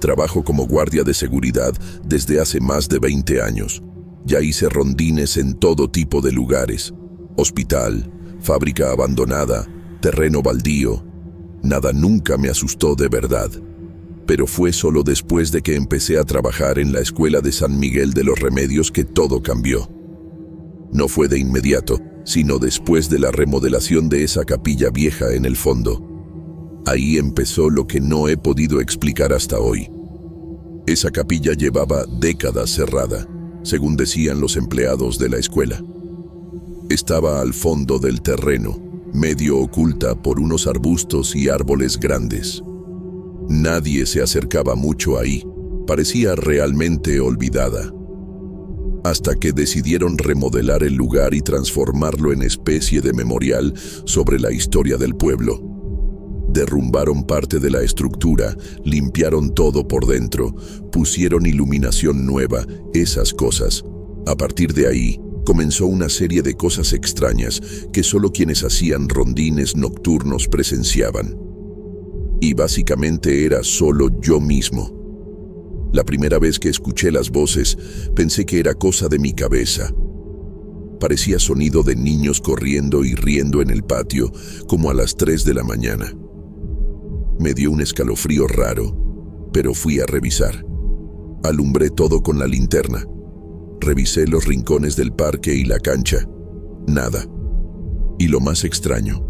Trabajo como guardia de seguridad desde hace más de 20 años. Ya hice rondines en todo tipo de lugares. Hospital, fábrica abandonada, terreno baldío. Nada nunca me asustó de verdad. Pero fue solo después de que empecé a trabajar en la escuela de San Miguel de los Remedios que todo cambió. No fue de inmediato, sino después de la remodelación de esa capilla vieja en el fondo. Ahí empezó lo que no he podido explicar hasta hoy. Esa capilla llevaba décadas cerrada, según decían los empleados de la escuela. Estaba al fondo del terreno, medio oculta por unos arbustos y árboles grandes. Nadie se acercaba mucho ahí, parecía realmente olvidada. Hasta que decidieron remodelar el lugar y transformarlo en especie de memorial sobre la historia del pueblo. Derrumbaron parte de la estructura, limpiaron todo por dentro, pusieron iluminación nueva, esas cosas. A partir de ahí, comenzó una serie de cosas extrañas que solo quienes hacían rondines nocturnos presenciaban. Y básicamente era solo yo mismo. La primera vez que escuché las voces, pensé que era cosa de mi cabeza. Parecía sonido de niños corriendo y riendo en el patio, como a las 3 de la mañana. Me dio un escalofrío raro, pero fui a revisar. Alumbré todo con la linterna. Revisé los rincones del parque y la cancha. Nada. Y lo más extraño,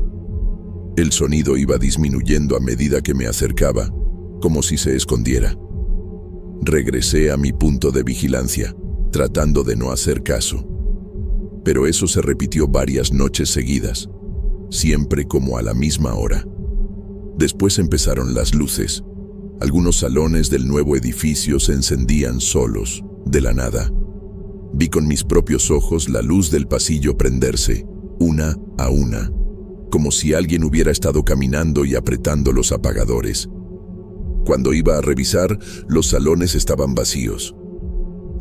el sonido iba disminuyendo a medida que me acercaba, como si se escondiera. Regresé a mi punto de vigilancia, tratando de no hacer caso. Pero eso se repitió varias noches seguidas, siempre como a la misma hora. Después empezaron las luces. Algunos salones del nuevo edificio se encendían solos, de la nada. Vi con mis propios ojos la luz del pasillo prenderse, una a una, como si alguien hubiera estado caminando y apretando los apagadores. Cuando iba a revisar, los salones estaban vacíos.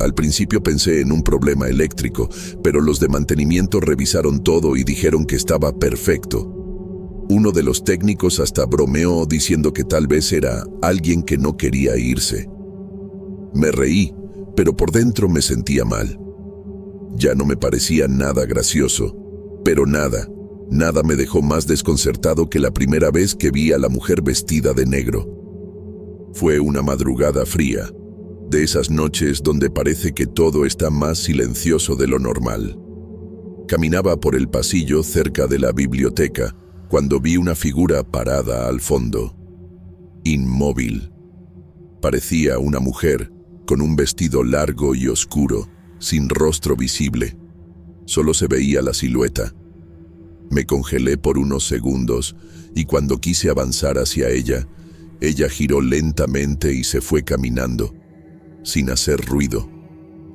Al principio pensé en un problema eléctrico, pero los de mantenimiento revisaron todo y dijeron que estaba perfecto. Uno de los técnicos hasta bromeó diciendo que tal vez era alguien que no quería irse. Me reí, pero por dentro me sentía mal. Ya no me parecía nada gracioso, pero nada me dejó más desconcertado que la primera vez que vi a la mujer vestida de negro. Fue una madrugada fría, de esas noches donde parece que todo está más silencioso de lo normal. Caminaba por el pasillo cerca de la biblioteca cuando vi una figura parada al fondo, inmóvil. Parecía una mujer con un vestido largo y oscuro, sin rostro visible. Solo se veía la silueta. Me congelé por unos segundos y cuando quise avanzar hacia ella giró lentamente y se fue caminando, sin hacer ruido.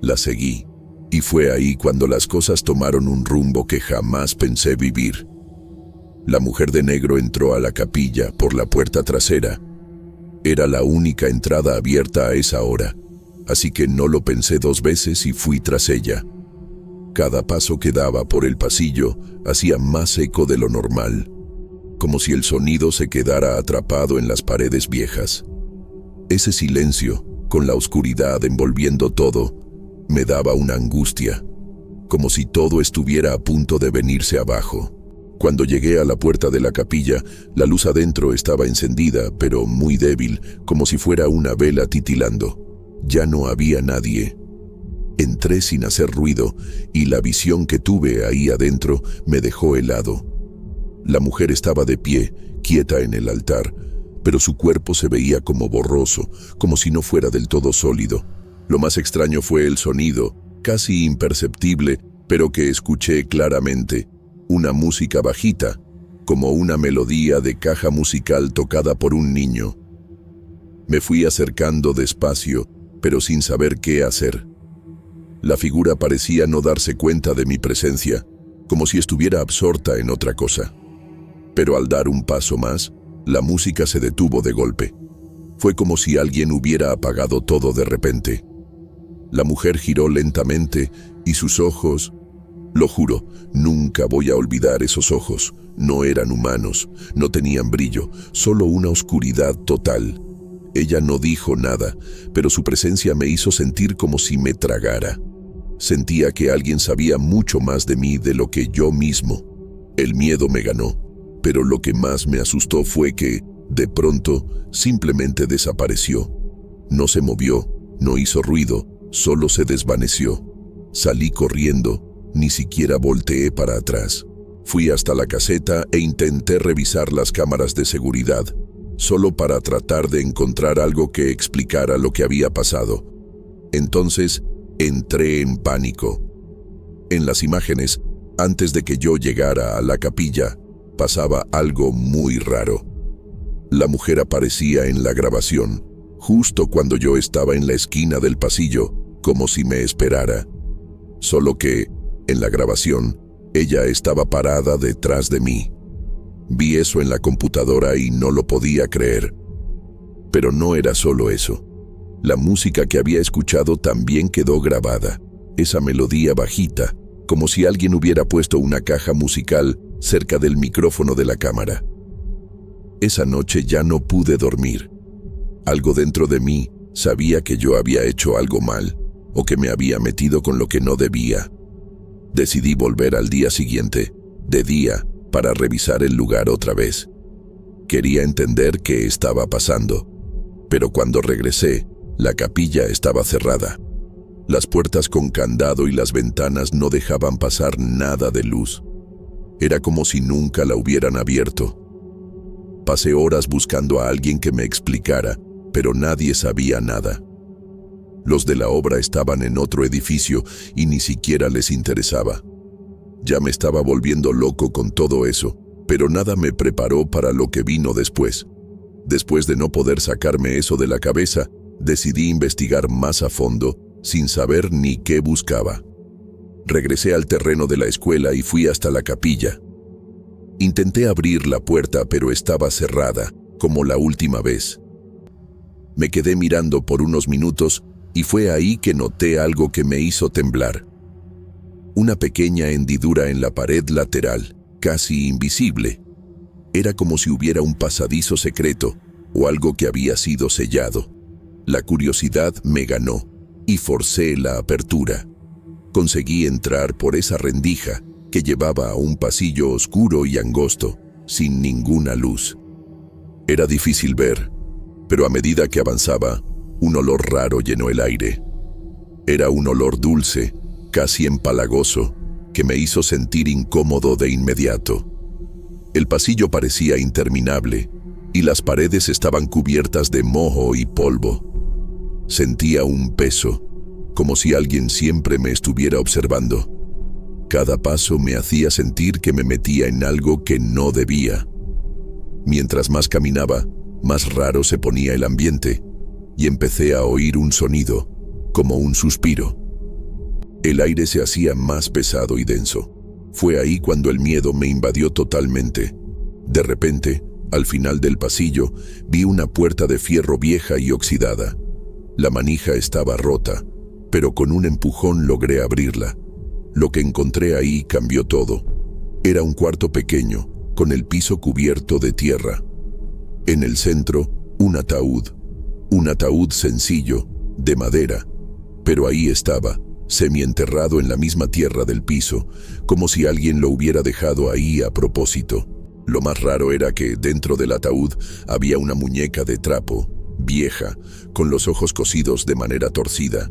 La seguí, y fue ahí cuando las cosas tomaron un rumbo que jamás pensé vivir. La mujer de negro entró a la capilla por la puerta trasera. Era la única entrada abierta a esa hora, así que no lo pensé 2 veces y fui tras ella. Cada paso que daba por el pasillo hacía más eco de lo normal, como si el sonido se quedara atrapado en las paredes viejas. Ese silencio, con la oscuridad envolviendo todo, me daba una angustia, como si todo estuviera a punto de venirse abajo. Cuando llegué a la puerta de la capilla, la luz adentro estaba encendida, pero muy débil, como si fuera una vela titilando. Ya no había nadie. Entré sin hacer ruido, y la visión que tuve ahí adentro me dejó helado. La mujer estaba de pie, quieta en el altar, pero su cuerpo se veía como borroso, como si no fuera del todo sólido. Lo más extraño fue el sonido, casi imperceptible, pero que escuché claramente. Una música bajita, como una melodía de caja musical tocada por un niño. Me fui acercando despacio, pero sin saber qué hacer. La figura parecía no darse cuenta de mi presencia, como si estuviera absorta en otra cosa. Pero al dar un paso más, la música se detuvo de golpe. Fue como si alguien hubiera apagado todo de repente. La mujer giró lentamente y sus ojos... Lo juro, nunca voy a olvidar esos ojos. No eran humanos, no tenían brillo, solo una oscuridad total. Ella no dijo nada, pero su presencia me hizo sentir como si me tragara. Sentía que alguien sabía mucho más de mí de lo que yo mismo. El miedo me ganó, pero lo que más me asustó fue que, de pronto, simplemente desapareció. No se movió, no hizo ruido, solo se desvaneció. Salí corriendo, ni siquiera volteé para atrás. Fui hasta la caseta e intenté revisar las cámaras de seguridad, solo para tratar de encontrar algo que explicara lo que había pasado. Entonces, entré en pánico. En las imágenes, antes de que yo llegara a la capilla, pasaba algo muy raro. La mujer aparecía en la grabación, justo cuando yo estaba en la esquina del pasillo, como si me esperara. Solo que, en la grabación, ella estaba parada detrás de mí. Vi eso en la computadora y no lo podía creer. Pero no era solo eso. La música que había escuchado también quedó grabada. Esa melodía bajita, como si alguien hubiera puesto una caja musical cerca del micrófono de la cámara. Esa noche ya no pude dormir. Algo dentro de mí sabía que yo había hecho algo mal, o que me había metido con lo que no debía. Decidí volver al día siguiente, de día, para revisar el lugar otra vez. Quería entender qué estaba pasando, pero cuando regresé, la capilla estaba cerrada. Las puertas con candado y las ventanas no dejaban pasar nada de luz. Era como si nunca la hubieran abierto. Pasé horas buscando a alguien que me explicara, pero nadie sabía nada. Los de la obra estaban en otro edificio y ni siquiera les interesaba. Ya me estaba volviendo loco con todo eso, pero nada me preparó para lo que vino después. Después de no poder sacarme eso de la cabeza, decidí investigar más a fondo, sin saber ni qué buscaba. Regresé al terreno de la escuela y fui hasta la capilla. Intenté abrir la puerta, pero estaba cerrada, como la última vez. Me quedé mirando por unos minutos y fue ahí que noté algo que me hizo temblar. Una pequeña hendidura en la pared lateral, casi invisible. Era como si hubiera un pasadizo secreto o algo que había sido sellado. La curiosidad me ganó y forcé la apertura. Conseguí entrar por esa rendija que llevaba a un pasillo oscuro y angosto, sin ninguna luz. Era difícil ver, pero a medida que avanzaba, un olor raro llenó el aire. Era un olor dulce, casi empalagoso, que me hizo sentir incómodo de inmediato. El pasillo parecía interminable, y las paredes estaban cubiertas de moho y polvo. Sentía un peso, como si alguien siempre me estuviera observando. Cada paso me hacía sentir que me metía en algo que no debía. Mientras más caminaba, más raro se ponía el ambiente, y empecé a oír un sonido, como un suspiro. El aire se hacía más pesado y denso. Fue ahí cuando el miedo me invadió totalmente. De repente, al final del pasillo, vi una puerta de fierro vieja y oxidada. La manija estaba rota, pero con un empujón logré abrirla. Lo que encontré ahí cambió todo. Era un cuarto pequeño, con el piso cubierto de tierra. En el centro, un ataúd sencillo, de madera, pero ahí estaba, semienterrado en la misma tierra del piso, como si alguien lo hubiera dejado ahí a propósito. Lo más raro era que dentro del ataúd había una muñeca de trapo, vieja, con los ojos cosidos de manera torcida.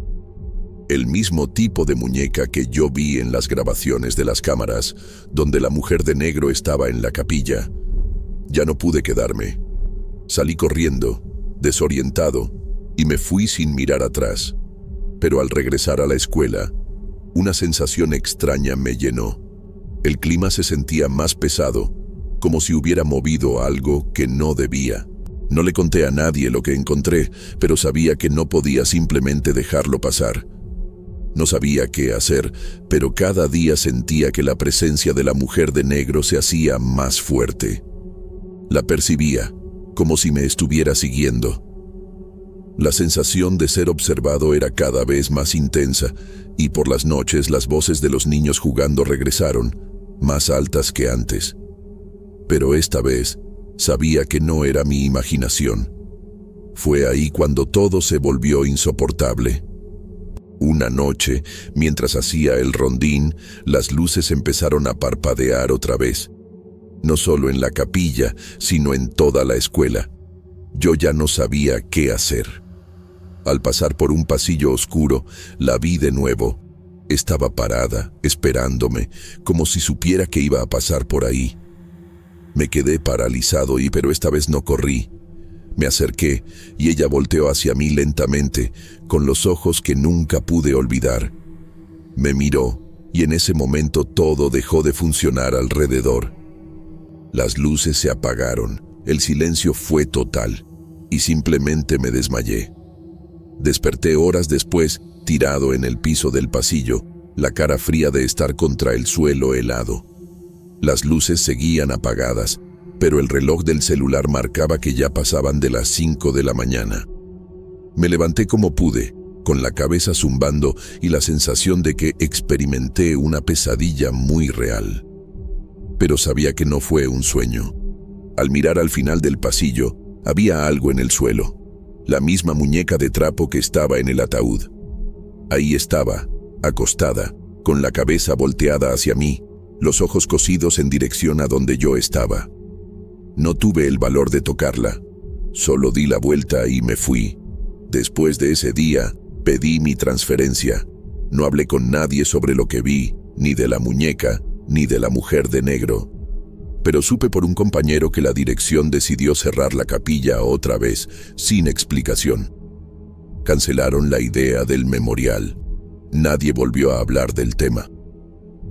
El mismo tipo de muñeca que yo vi en las grabaciones de las cámaras, donde la mujer de negro estaba en la capilla. Ya no pude quedarme. Salí corriendo, desorientado, y me fui sin mirar atrás. Pero al regresar a la escuela, una sensación extraña me llenó. El clima se sentía más pesado, como si hubiera movido algo que no debía. No le conté a nadie lo que encontré, pero sabía que no podía simplemente dejarlo pasar. No sabía qué hacer, pero cada día sentía que la presencia de la mujer de negro se hacía más fuerte. La percibía, como si me estuviera siguiendo. La sensación de ser observado era cada vez más intensa, y por las noches las voces de los niños jugando regresaron, más altas que antes. Pero esta vez, sabía que no era mi imaginación. Fue ahí cuando todo se volvió insoportable. Una noche, mientras hacía el rondín, las luces empezaron a parpadear otra vez. No solo en la capilla, sino en toda la escuela. Yo ya no sabía qué hacer. Al pasar por un pasillo oscuro, la vi de nuevo. Estaba parada, esperándome, como si supiera que iba a pasar por ahí. Me quedé paralizado pero esta vez no corrí. Me acerqué y ella volteó hacia mí lentamente, con los ojos que nunca pude olvidar. Me miró y en ese momento todo dejó de funcionar alrededor. Las luces se apagaron, el silencio fue total y simplemente me desmayé. Desperté horas después, tirado en el piso del pasillo, la cara fría de estar contra el suelo helado. Las luces seguían apagadas, pero el reloj del celular marcaba que ya pasaban de las 5 de la mañana. Me levanté como pude, con la cabeza zumbando y la sensación de que experimenté una pesadilla muy real. Pero sabía que no fue un sueño. Al mirar al final del pasillo, había algo en el suelo. La misma muñeca de trapo que estaba en el ataúd. Ahí estaba, acostada, con la cabeza volteada hacia mí, los ojos cosidos en dirección a donde yo estaba. No tuve el valor de tocarla, solo di la vuelta y me fui. Después de ese día, pedí mi transferencia. No hablé con nadie sobre lo que vi, ni de la muñeca, ni de la mujer de negro. Pero supe por un compañero que la dirección decidió cerrar la capilla otra vez, sin explicación. Cancelaron la idea del memorial. Nadie volvió a hablar del tema.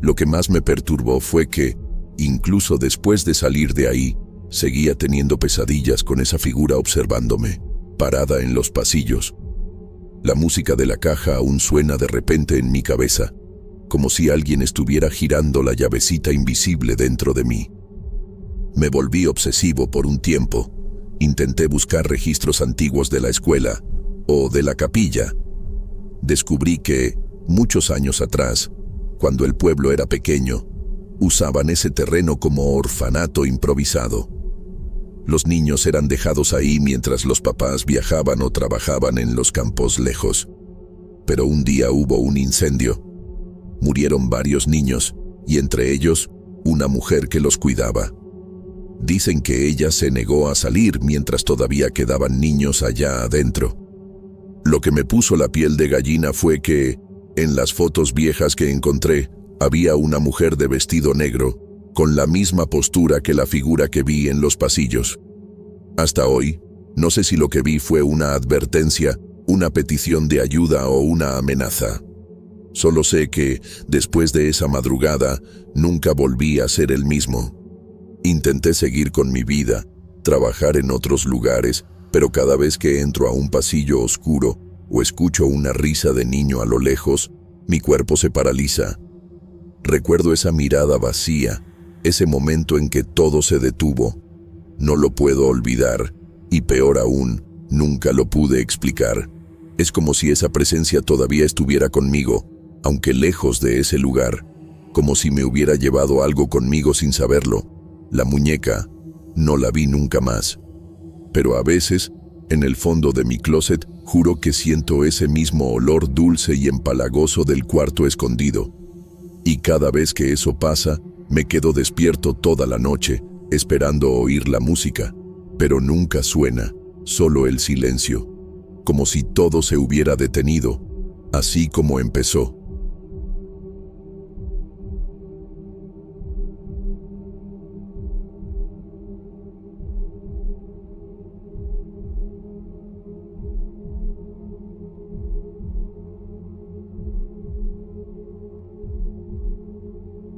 Lo que más me perturbó fue que, incluso después de salir de ahí, seguía teniendo pesadillas con esa figura observándome, parada en los pasillos. La música de la caja aún suena de repente en mi cabeza, como si alguien estuviera girando la llavecita invisible dentro de mí. Me volví obsesivo por un tiempo. Intenté buscar registros antiguos de la escuela o de la capilla. Descubrí que, muchos años atrás, cuando el pueblo era pequeño, usaban ese terreno como orfanato improvisado. Los niños eran dejados ahí mientras los papás viajaban o trabajaban en los campos lejos. Pero un día hubo un incendio. Murieron varios niños, y entre ellos, una mujer que los cuidaba. Dicen que ella se negó a salir mientras todavía quedaban niños allá adentro. Lo que me puso la piel de gallina fue que, en las fotos viejas que encontré, había una mujer de vestido negro, con la misma postura que la figura que vi en los pasillos. Hasta hoy, no sé si lo que vi fue una advertencia, una petición de ayuda o una amenaza. Solo sé que, después de esa madrugada, nunca volví a ser el mismo. Intenté seguir con mi vida, trabajar en otros lugares, pero cada vez que entro a un pasillo oscuro o escucho una risa de niño a lo lejos, mi cuerpo se paraliza. Recuerdo esa mirada vacía, ese momento en que todo se detuvo. No lo puedo olvidar, y peor aún, nunca lo pude explicar. Es como si esa presencia todavía estuviera conmigo, aunque lejos de ese lugar, como si me hubiera llevado algo conmigo sin saberlo. La muñeca, no la vi nunca más. Pero a veces, en el fondo de mi closet, juro que siento ese mismo olor dulce y empalagoso del cuarto escondido. Y cada vez que eso pasa, me quedo despierto toda la noche, esperando oír la música. Pero nunca suena, solo el silencio. Como si todo se hubiera detenido, así como empezó.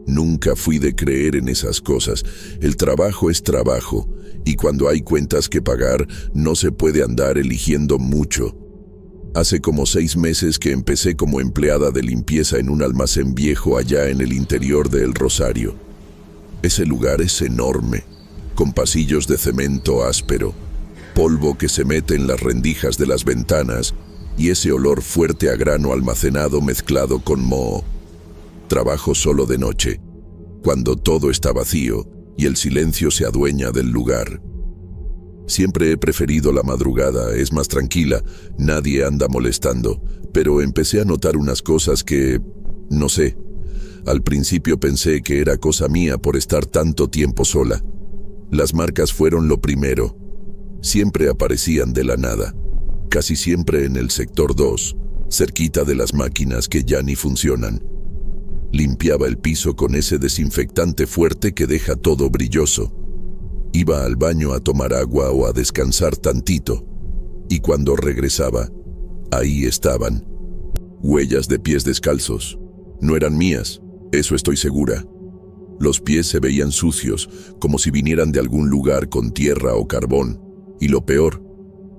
Nunca fui de creer en esas cosas. El trabajo es trabajo, y cuando hay cuentas que pagar, no se puede andar eligiendo mucho. Hace como 6 meses que empecé como empleada de limpieza en un almacén viejo allá en el interior de El Rosario. Ese lugar es enorme, con pasillos de cemento áspero, polvo que se mete en las rendijas de las ventanas y ese olor fuerte a grano almacenado mezclado con moho. Trabajo solo de noche, cuando todo está vacío y el silencio se adueña del lugar. Siempre he preferido la madrugada, es más tranquila, nadie anda molestando, pero empecé a notar unas cosas que, no sé, al principio pensé que era cosa mía por estar tanto tiempo sola. Las marcas fueron lo primero. Siempre aparecían de la nada, casi siempre en el sector 2, cerquita de las máquinas que ya ni funcionan. Limpiaba el piso con ese desinfectante fuerte que deja todo brilloso. Iba al baño a tomar agua o a descansar tantito, y cuando regresaba, ahí estaban. Huellas de pies descalzos. No eran mías, eso estoy segura. Los pies se veían sucios, como si vinieran de algún lugar con tierra o carbón, y lo peor,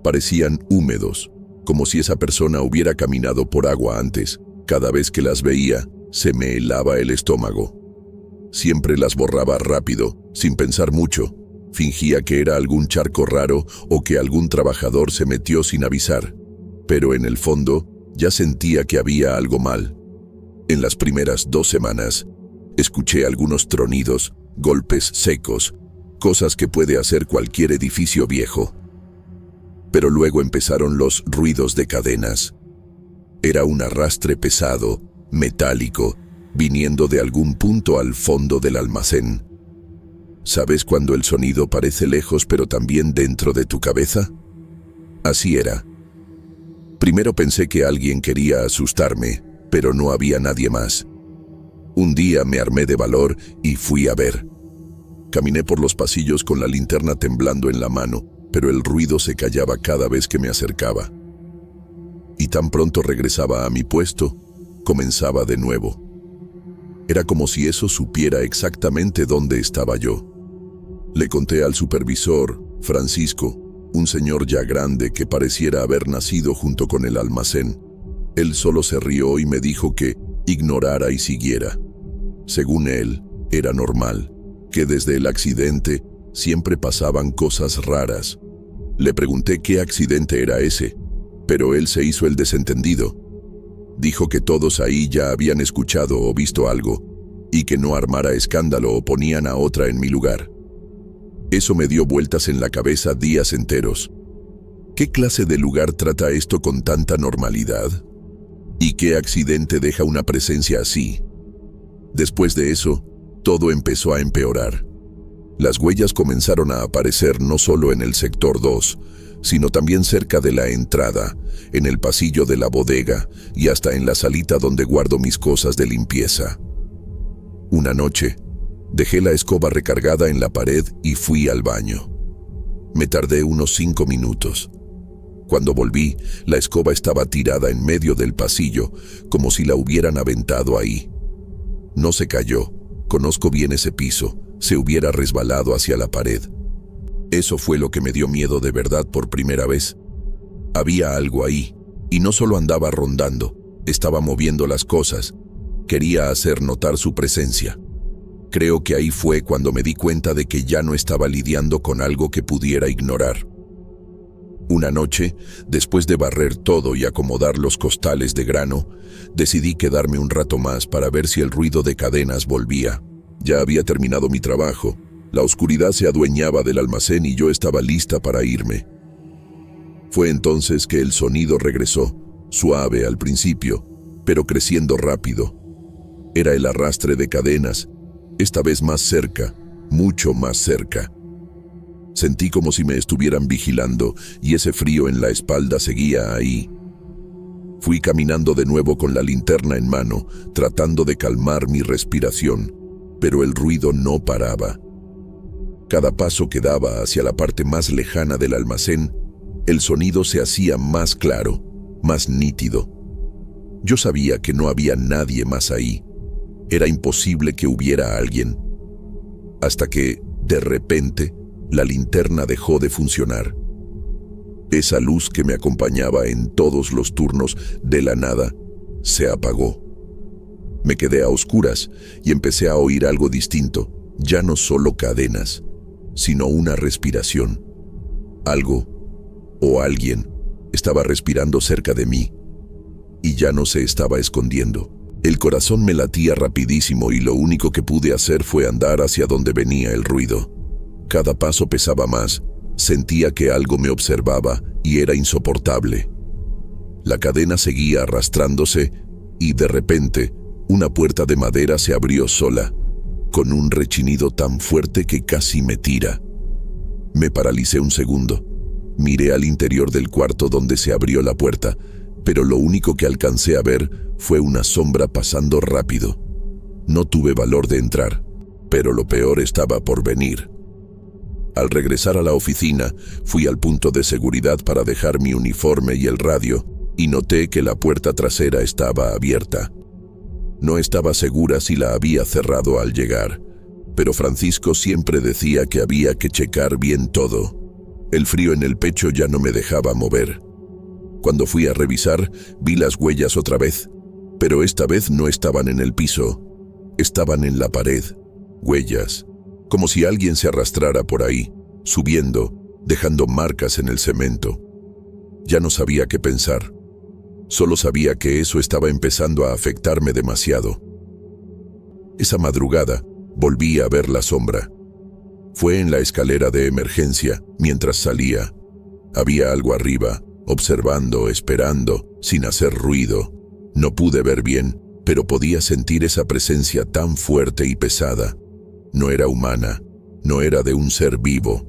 parecían húmedos, como si esa persona hubiera caminado por agua antes. Cada vez que las veía, se me helaba el estómago. Siempre las borraba rápido, sin pensar mucho. Fingía que era algún charco raro o que algún trabajador se metió sin avisar. Pero en el fondo, ya sentía que había algo mal. En las primeras 2 semanas, escuché algunos tronidos, golpes secos, cosas que puede hacer cualquier edificio viejo. Pero luego empezaron los ruidos de cadenas. Era un arrastre pesado, metálico, viniendo de algún punto al fondo del almacén. ¿Sabes cuando el sonido parece lejos pero también dentro de tu cabeza? Así era. Primero pensé que alguien quería asustarme, pero no había nadie más. Un día me armé de valor y fui a ver. Caminé por los pasillos con la linterna temblando en la mano, pero el ruido se callaba cada vez que me acercaba. Y tan pronto regresaba a mi puesto, comenzaba de nuevo. Era como si eso supiera exactamente dónde estaba yo. Le conté al supervisor, Francisco, un señor ya grande que pareciera haber nacido junto con el almacén. Él solo se rió y me dijo que ignorara y siguiera. Según él, era normal, que desde el accidente siempre pasaban cosas raras. Le pregunté qué accidente era ese, pero él se hizo el desentendido. Dijo que todos ahí ya habían escuchado o visto algo, y que no armara escándalo o ponían a otra en mi lugar. Eso me dio vueltas en la cabeza días enteros. ¿Qué clase de lugar trata esto con tanta normalidad? ¿Y qué accidente deja una presencia así? Después de eso, todo empezó a empeorar. Las huellas comenzaron a aparecer no solo en el sector 2, sino también cerca de la entrada, en el pasillo de la bodega y hasta en la salita donde guardo mis cosas de limpieza. Una noche, dejé la escoba recargada en la pared y fui al baño. Me tardé unos 5 minutos. Cuando volví, la escoba estaba tirada en medio del pasillo, como si la hubieran aventado ahí. No se cayó, conozco bien ese piso, se hubiera resbalado hacia la pared. Eso fue lo que me dio miedo de verdad por primera vez. Había algo ahí, y no solo andaba rondando, estaba moviendo las cosas. Quería hacer notar su presencia. Creo que ahí fue cuando me di cuenta de que ya no estaba lidiando con algo que pudiera ignorar. Una noche, después de barrer todo y acomodar los costales de grano, decidí quedarme un rato más para ver si el ruido de cadenas volvía. Ya había terminado mi trabajo, la oscuridad se adueñaba del almacén y yo estaba lista para irme. Fue entonces que el sonido regresó, suave al principio, pero creciendo rápido. Era el arrastre de cadenas, esta vez más cerca, mucho más cerca. Sentí como si me estuvieran vigilando y ese frío en la espalda seguía ahí. Fui caminando de nuevo con la linterna en mano, tratando de calmar mi respiración, pero el ruido no paraba. Cada paso que daba hacia la parte más lejana del almacén, el sonido se hacía más claro, más nítido. Yo sabía que no había nadie más ahí. Era imposible que hubiera alguien. Hasta que, de repente, la linterna dejó de funcionar. Esa luz que me acompañaba en todos los turnos, de la nada, se apagó. Me quedé a oscuras y empecé a oír algo distinto, ya no solo cadenas, sino una respiración. Algo, o alguien, estaba respirando cerca de mí, y ya no se estaba escondiendo. El corazón me latía rapidísimo y lo único que pude hacer fue andar hacia donde venía el ruido. Cada paso pesaba más, Sentía que algo me observaba y era insoportable. La cadena seguía arrastrándose y, de repente, una puerta de madera se abrió sola, con un rechinido tan fuerte que casi me tira. Me paralicé un segundo. Miré al interior del cuarto donde se abrió la puerta, pero lo único que alcancé a ver fue una sombra pasando rápido. No tuve valor de entrar, pero lo peor estaba por venir. Al regresar a la oficina, fui al punto de seguridad para dejar mi uniforme y el radio, y noté que la puerta trasera estaba abierta. No estaba segura si la había cerrado al llegar, pero Francisco siempre decía que había que checar bien todo. El frío en el pecho ya no me dejaba mover. Cuando fui a revisar, vi las huellas otra vez, pero esta vez no estaban en el piso, estaban en la pared. Huellas, como si alguien se arrastrara por ahí, subiendo, dejando marcas en el cemento. Ya no sabía qué pensar. Solo sabía que eso estaba empezando a afectarme demasiado. Esa madrugada, volví a ver la sombra. Fue en la escalera de emergencia, mientras salía. Había algo arriba, observando, esperando, sin hacer ruido. No pude ver bien, pero podía sentir esa presencia tan fuerte y pesada. No era humana, no era de un ser vivo.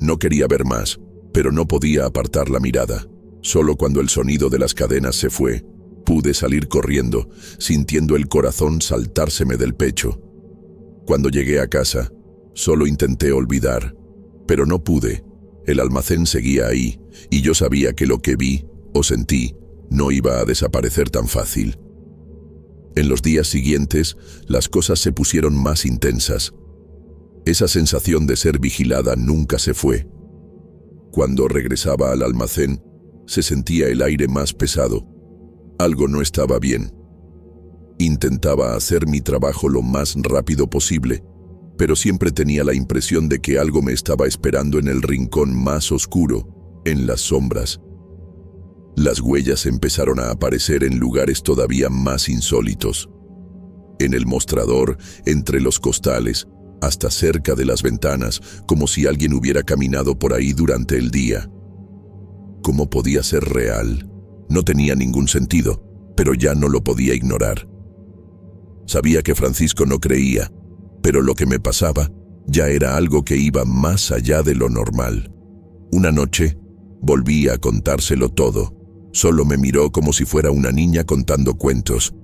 No quería ver más, pero no podía apartar la mirada. Solo cuando el sonido de las cadenas se fue, pude salir corriendo, sintiendo el corazón saltárseme del pecho. Cuando llegué a casa, solo intenté olvidar, pero no pude. El almacén seguía ahí, y yo sabía que lo que vi o sentí no iba a desaparecer tan fácil. En los días siguientes, las cosas se pusieron más intensas. Esa sensación de ser vigilada nunca se fue. Cuando regresaba al almacén, se sentía el aire más pesado. Algo no estaba bien. Intentaba hacer mi trabajo lo más rápido posible, pero siempre tenía la impresión de que algo me estaba esperando en el rincón más oscuro, en las sombras. Las huellas empezaron a aparecer en lugares todavía más insólitos. En el mostrador, entre los costales, hasta cerca de las ventanas, como si alguien hubiera caminado por ahí durante el día. ¿Cómo podía ser real? No tenía ningún sentido, pero ya no lo podía ignorar. Sabía que Francisco no creía, pero lo que me pasaba ya era algo que iba más allá de lo normal. Una noche, volví a contárselo todo. Solo me miró como si fuera una niña contando cuentos,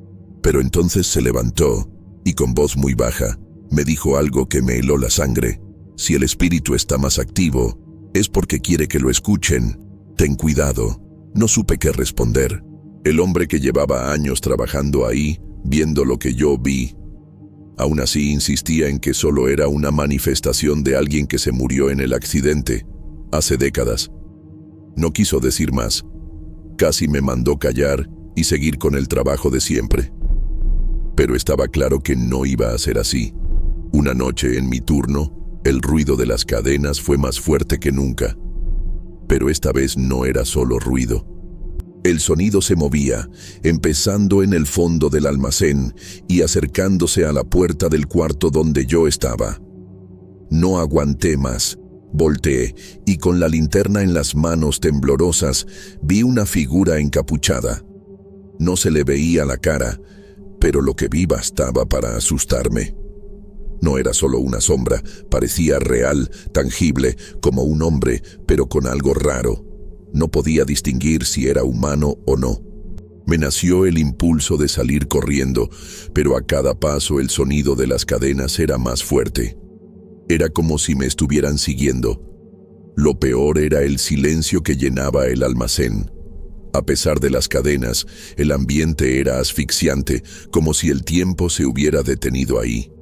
pero entonces se levantó y con voz muy baja me dijo algo que me heló la sangre. Si el espíritu está más activo, es porque quiere que lo escuchen. Ten cuidado. No supe qué responder. El hombre que llevaba años trabajando ahí, viendo lo que yo vi, aún así insistía en que solo era una manifestación de alguien que se murió en el accidente, hace décadas. No quiso decir más. Casi me mandó callar y seguir con el trabajo de siempre. Pero estaba claro que no iba a ser así. Una noche, en mi turno, el ruido de las cadenas fue más fuerte que nunca. Pero esta vez no era solo ruido. El sonido se movía, empezando en el fondo del almacén y acercándose a la puerta del cuarto donde yo estaba. No aguanté más. Volteé y con la linterna en las manos temblorosas vi una figura encapuchada. No se le veía la cara, pero lo que vi bastaba para asustarme. No era solo una sombra, parecía real, tangible, como un hombre, pero con algo raro. No podía distinguir si era humano o no. Me nació el impulso de salir corriendo, pero a cada paso el sonido de las cadenas era más fuerte. Era como si me estuvieran siguiendo. Lo peor era el silencio que llenaba el almacén. A pesar de las cadenas, el ambiente era asfixiante, como si el tiempo se hubiera detenido ahí.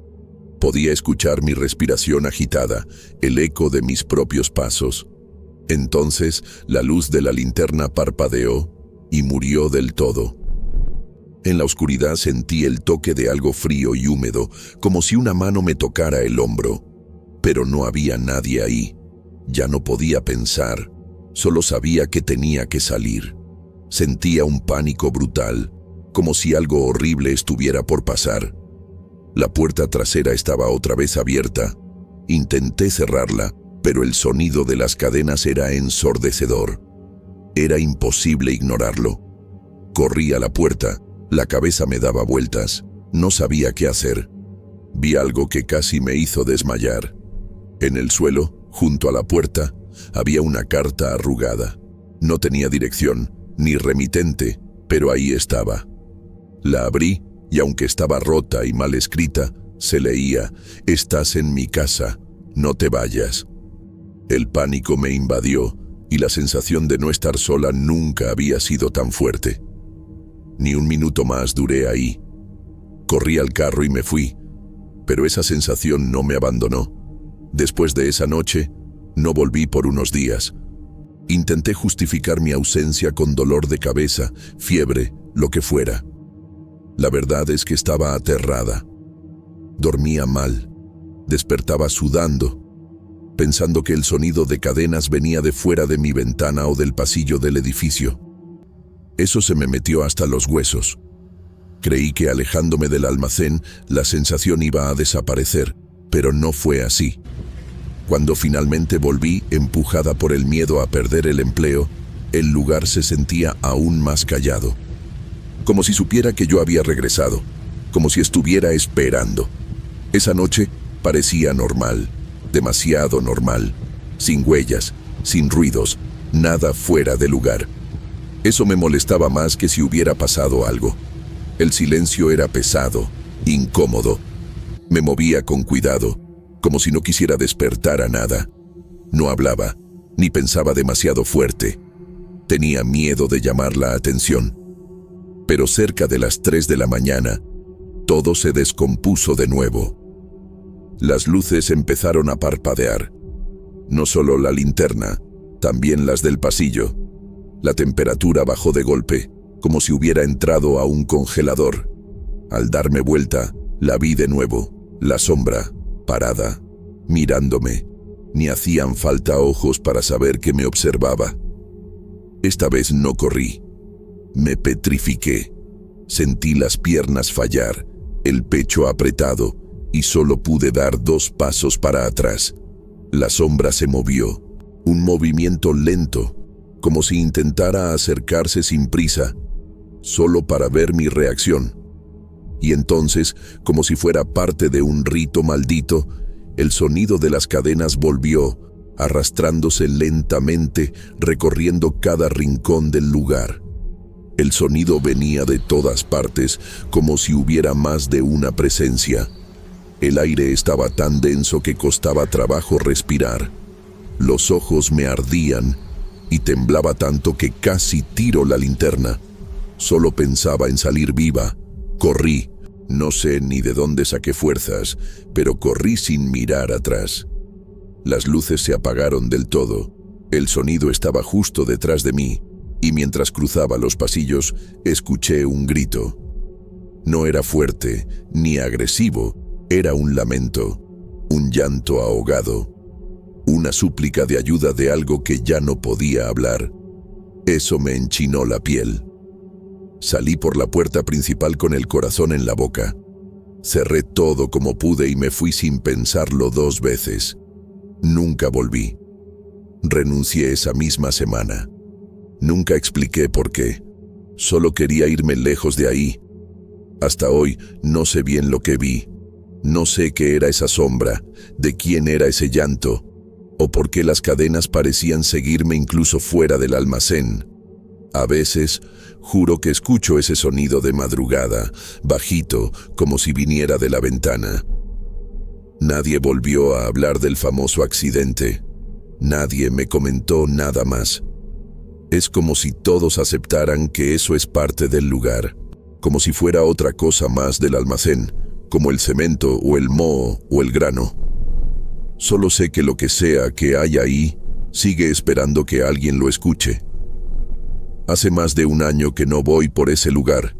Podía escuchar mi respiración agitada, el eco de mis propios pasos. Entonces, la luz de la linterna parpadeó y murió del todo. En la oscuridad sentí el toque de algo frío y húmedo, como si una mano me tocara el hombro. Pero no había nadie ahí. Ya no podía pensar, solo sabía que tenía que salir. Sentía un pánico brutal, como si algo horrible estuviera por pasar. La puerta trasera estaba otra vez abierta. Intenté cerrarla, pero el sonido de las cadenas era ensordecedor. Era imposible ignorarlo. Corrí a la puerta, la cabeza me daba vueltas, no sabía qué hacer. Vi algo que casi me hizo desmayar. En el suelo, junto a la puerta, había una carta arrugada. No tenía dirección, ni remitente, pero ahí estaba. La abrí, y aunque estaba rota y mal escrita, se leía: «Estás en mi casa, no te vayas». El pánico me invadió, y la sensación de no estar sola nunca había sido tan fuerte. Ni un minuto más duré ahí. Corrí al carro y me fui, pero esa sensación no me abandonó. Después de esa noche, no volví por unos días. Intenté justificar mi ausencia con dolor de cabeza, fiebre, lo que fuera. La verdad es que estaba aterrada. Dormía mal, despertaba sudando, pensando que el sonido de cadenas venía de fuera de mi ventana o del pasillo del edificio. Eso se me metió hasta los huesos. Creí que alejándome del almacén, la sensación iba a desaparecer, pero no fue así. Cuando finalmente volví, empujada por el miedo a perder el empleo, el lugar se sentía aún más callado. Como si supiera que yo había regresado, como si estuviera esperando. Esa noche parecía normal, demasiado normal, sin huellas, sin ruidos, nada fuera de lugar. Eso me molestaba más que si hubiera pasado algo. El silencio era pesado, incómodo. Me movía con cuidado, como si no quisiera despertar a nada. No hablaba, ni pensaba demasiado fuerte. Tenía miedo de llamar la atención. Pero cerca de las 3 de la mañana, todo se descompuso de nuevo. Las luces empezaron a parpadear. No solo la linterna, también las del pasillo. La temperatura bajó de golpe, como si hubiera entrado a un congelador. Al darme vuelta, la vi de nuevo, la sombra, parada, mirándome. Ni hacían falta ojos para saber que me observaba. Esta vez no corrí. Me petrifiqué. Sentí las piernas fallar, el pecho apretado, y solo pude dar 2 pasos para atrás. La sombra se movió, un movimiento lento, como si intentara acercarse sin prisa, solo para ver mi reacción. Y entonces, como si fuera parte de un rito maldito, el sonido de las cadenas volvió, arrastrándose lentamente, recorriendo cada rincón del lugar. El sonido venía de todas partes, como si hubiera más de una presencia. El aire estaba tan denso que costaba trabajo respirar. Los ojos me ardían y temblaba tanto que casi tiro la linterna. Solo pensaba en salir viva. Corrí. No sé ni de dónde saqué fuerzas, pero corrí sin mirar atrás. Las luces se apagaron del todo. El sonido estaba justo detrás de mí, y mientras cruzaba los pasillos, escuché un grito. No era fuerte, ni agresivo, era un lamento, un llanto ahogado, una súplica de ayuda de algo que ya no podía hablar. Eso me enchinó la piel. Salí por la puerta principal con el corazón en la boca. Cerré todo como pude y me fui sin pensarlo 2 veces. Nunca volví. Renuncié esa misma semana. Nunca expliqué por qué. Solo quería irme lejos de ahí. Hasta hoy no sé bien lo que vi. No sé qué era esa sombra, de quién era ese llanto, o por qué las cadenas parecían seguirme incluso fuera del almacén. A veces, juro que escucho ese sonido de madrugada, bajito, como si viniera de la ventana. Nadie volvió a hablar del famoso accidente. Nadie me comentó nada más. Es como si todos aceptaran que eso es parte del lugar, como si fuera otra cosa más del almacén, como el cemento o el moho o el grano. Solo sé que lo que sea que hay ahí, sigue esperando que alguien lo escuche. Hace más de 1 año que no voy por ese lugar,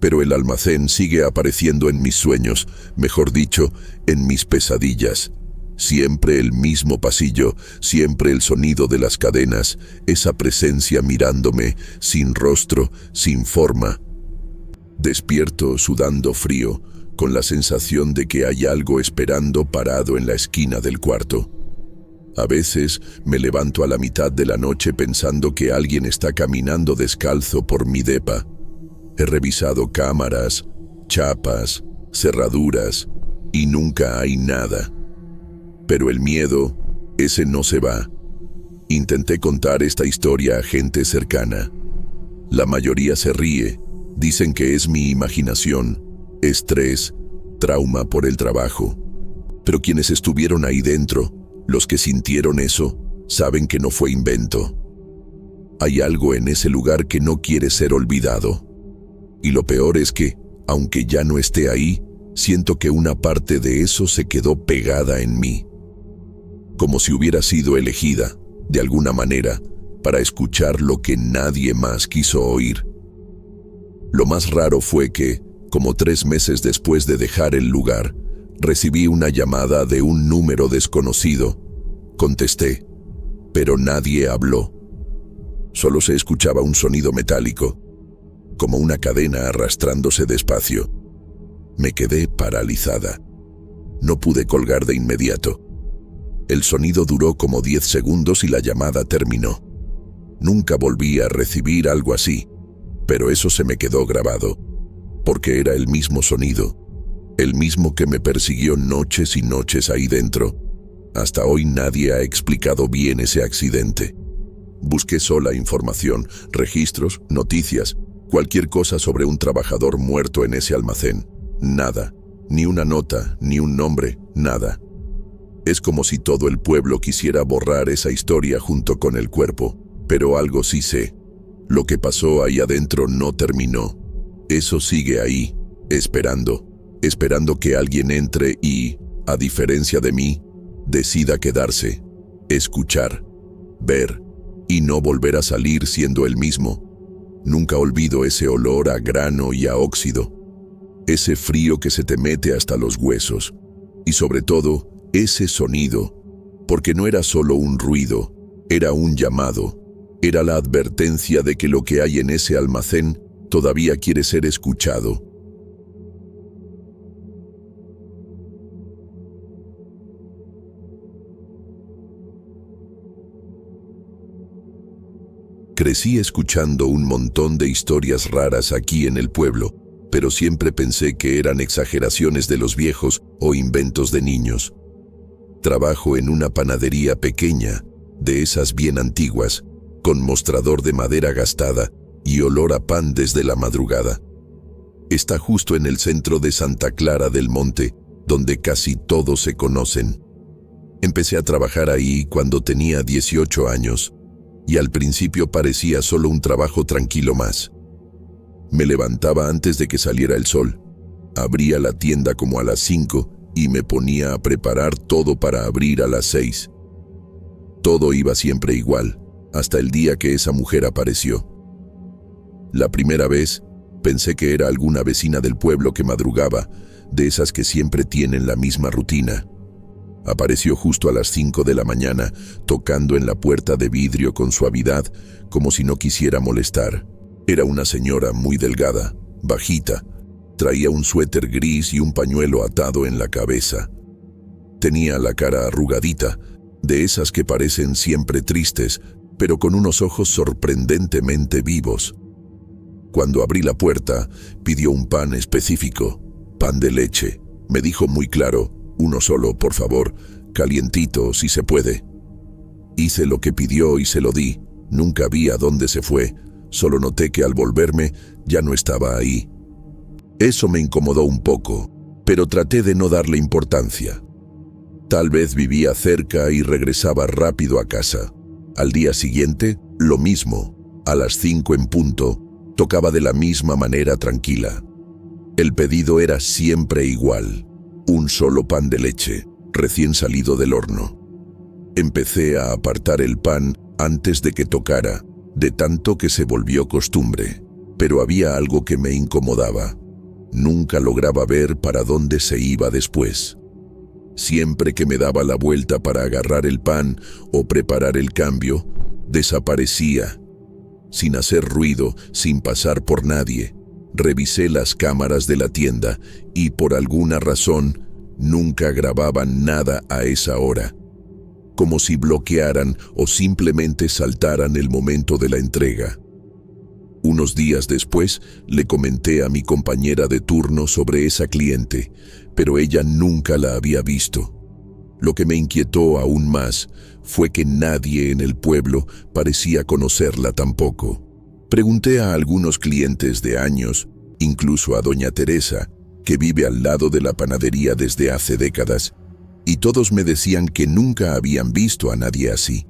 pero el almacén sigue apareciendo en mis sueños, mejor dicho, en mis pesadillas. Siempre el mismo pasillo, siempre el sonido de las cadenas, esa presencia mirándome, sin rostro, sin forma. Despierto sudando frío, con la sensación de que hay algo esperando parado en la esquina del cuarto. A veces me levanto a la mitad de la noche pensando que alguien está caminando descalzo por mi depa. He revisado cámaras, chapas, cerraduras y nunca hay nada. Pero el miedo, ese no se va. Intenté contar esta historia a gente cercana. La mayoría se ríe, dicen que es mi imaginación, estrés, trauma por el trabajo. Pero quienes estuvieron ahí dentro, los que sintieron eso, saben que no fue invento. Hay algo en ese lugar que no quiere ser olvidado. Y lo peor es que, aunque ya no esté ahí, siento que una parte de eso se quedó pegada en mí. Como si hubiera sido elegida, de alguna manera, para escuchar lo que nadie más quiso oír. Lo más raro fue que, como 3 meses después de dejar el lugar, recibí una llamada de un número desconocido. Contesté, pero nadie habló. Solo se escuchaba un sonido metálico, como una cadena arrastrándose despacio. Me quedé paralizada. No pude colgar de inmediato. El sonido duró como 10 segundos y la llamada terminó. Nunca volví a recibir algo así, pero eso se me quedó grabado, porque era el mismo sonido, el mismo que me persiguió noches y noches ahí dentro. Hasta hoy nadie ha explicado bien ese accidente. Busqué sola información, registros, noticias, cualquier cosa sobre un trabajador muerto en ese almacén. Nada, ni una nota, ni un nombre, nada. Es como si todo el pueblo quisiera borrar esa historia junto con el cuerpo, pero algo sí sé. Lo que pasó ahí adentro no terminó. Eso sigue ahí, esperando que alguien entre y, a diferencia de mí, decida quedarse, escuchar, ver y no volver a salir siendo el mismo. Nunca olvido ese olor a grano y a óxido, ese frío que se te mete hasta los huesos, y sobre todo, ese sonido, porque no era solo un ruido, era un llamado, era la advertencia de que lo que hay en ese almacén todavía quiere ser escuchado. Crecí escuchando un montón de historias raras aquí en el pueblo, pero siempre pensé que eran exageraciones de los viejos o inventos de niños. Trabajo en una panadería pequeña, de esas bien antiguas, con mostrador de madera gastada y olor a pan desde la madrugada. Está justo en el centro de Santa Clara del Monte, donde casi todos se conocen. Empecé a trabajar ahí cuando tenía 18 años, y al principio parecía solo un trabajo tranquilo más. Me levantaba antes de que saliera el sol, abría la tienda como a las 5 y me ponía a preparar todo para abrir a las 6. Todo iba siempre igual, hasta el día que esa mujer apareció. La primera vez, pensé que era alguna vecina del pueblo que madrugaba, de esas que siempre tienen la misma rutina. Apareció justo a las 5 de la mañana, tocando en la puerta de vidrio con suavidad, como si no quisiera molestar. Era una señora muy delgada, bajita. Traía un suéter gris y un pañuelo atado en la cabeza. Tenía la cara arrugadita, de esas que parecen siempre tristes, pero con unos ojos sorprendentemente vivos. Cuando abrí la puerta, pidió un pan específico, pan de leche. Me dijo muy claro, uno solo, por favor, calientito, si se puede. Hice lo que pidió y se lo di. Nunca vi a dónde se fue, solo noté que al volverme ya no estaba ahí. Eso me incomodó un poco, pero traté de no darle importancia. Tal vez vivía cerca y regresaba rápido a casa. Al día siguiente, lo mismo, a las 5 en punto, tocaba de la misma manera tranquila. El pedido era siempre igual. Un solo pan de leche, recién salido del horno. Empecé a apartar el pan antes de que tocara, de tanto que se volvió costumbre. Pero había algo que me incomodaba. Nunca lograba ver para dónde se iba después. Siempre que me daba la vuelta para agarrar el pan o preparar el cambio, desaparecía. Sin hacer ruido, sin pasar por nadie. Revisé las cámaras de la tienda y por alguna razón nunca grababan nada a esa hora. como si bloquearan o simplemente saltaran el momento de la entrega. Unos días después, le comenté a mi compañera de turno sobre esa cliente, pero ella nunca la había visto. Lo que me inquietó aún más fue que nadie en el pueblo parecía conocerla tampoco. Pregunté a algunos clientes de años, incluso a doña Teresa, que vive al lado de la panadería desde hace décadas, y todos me decían que nunca habían visto a nadie así.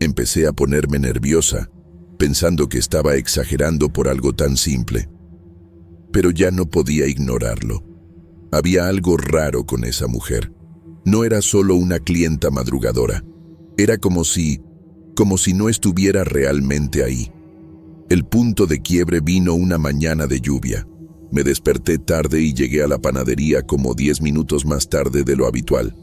Empecé a ponerme nerviosa, pensando que estaba exagerando por algo tan simple. Pero ya no podía ignorarlo. Había algo raro con esa mujer. No era solo una clienta madrugadora. Era como si no estuviera realmente ahí. El punto de quiebre vino una mañana de lluvia. Me desperté tarde y llegué a la panadería como 10 minutos más tarde de lo habitual.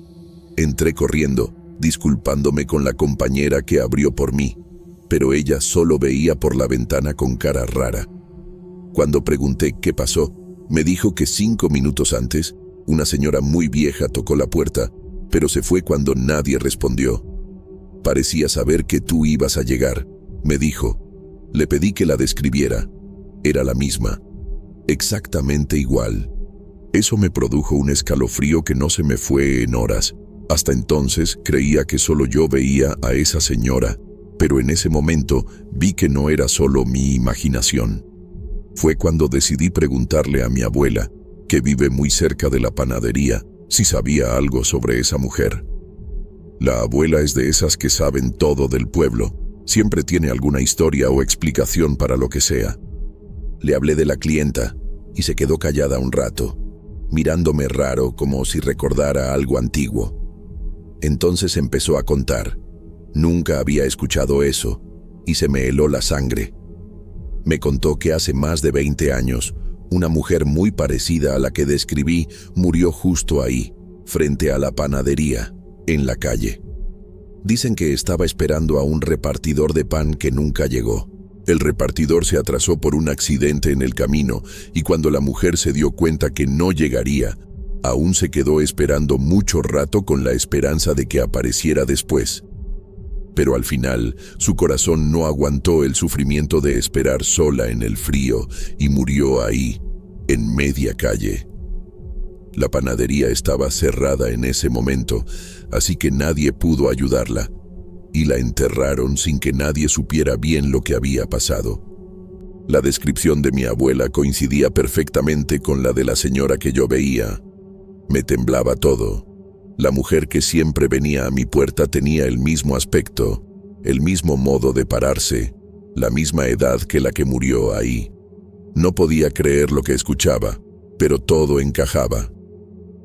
Entré corriendo, disculpándome con la compañera que abrió por mí, pero ella solo veía por la ventana con cara rara. Cuando pregunté qué pasó, me dijo que 5 minutos antes, una señora muy vieja tocó la puerta, pero se fue cuando nadie respondió. Parecía saber que tú ibas a llegar, me dijo. Le pedí que la describiera. Era la misma. Exactamente igual. Eso me produjo un escalofrío que no se me fue en horas. Hasta entonces creía que solo yo veía a esa señora, pero en ese momento vi que no era solo mi imaginación. Fue cuando decidí preguntarle a mi abuela, que vive muy cerca de la panadería, si sabía algo sobre esa mujer. La abuela es de esas que saben todo del pueblo. Siempre tiene alguna historia o explicación para lo que sea. Le hablé de la clienta y se quedó callada un rato, mirándome raro como si recordara algo antiguo. Entonces empezó a contar. Nunca había escuchado eso y se me heló la sangre. Me contó que hace más de 20 años, una mujer muy parecida a la que describí murió justo ahí, frente a la panadería, en la calle. Dicen que estaba esperando a un repartidor de pan que nunca llegó. El repartidor se atrasó por un accidente en el camino y cuando la mujer se dio cuenta que no llegaría, aún se quedó esperando mucho rato con la esperanza de que apareciera después. Pero al final, su corazón no aguantó el sufrimiento de esperar sola en el frío y murió ahí, en media calle. La panadería estaba cerrada en ese momento, así que nadie pudo ayudarla, y la enterraron sin que nadie supiera bien lo que había pasado. La descripción de mi abuela coincidía perfectamente con la de la señora que yo veía. Me temblaba todo. La mujer que siempre venía a mi puerta tenía el mismo aspecto, el mismo modo de pararse, la misma edad que la que murió ahí. No podía creer lo que escuchaba, pero todo encajaba.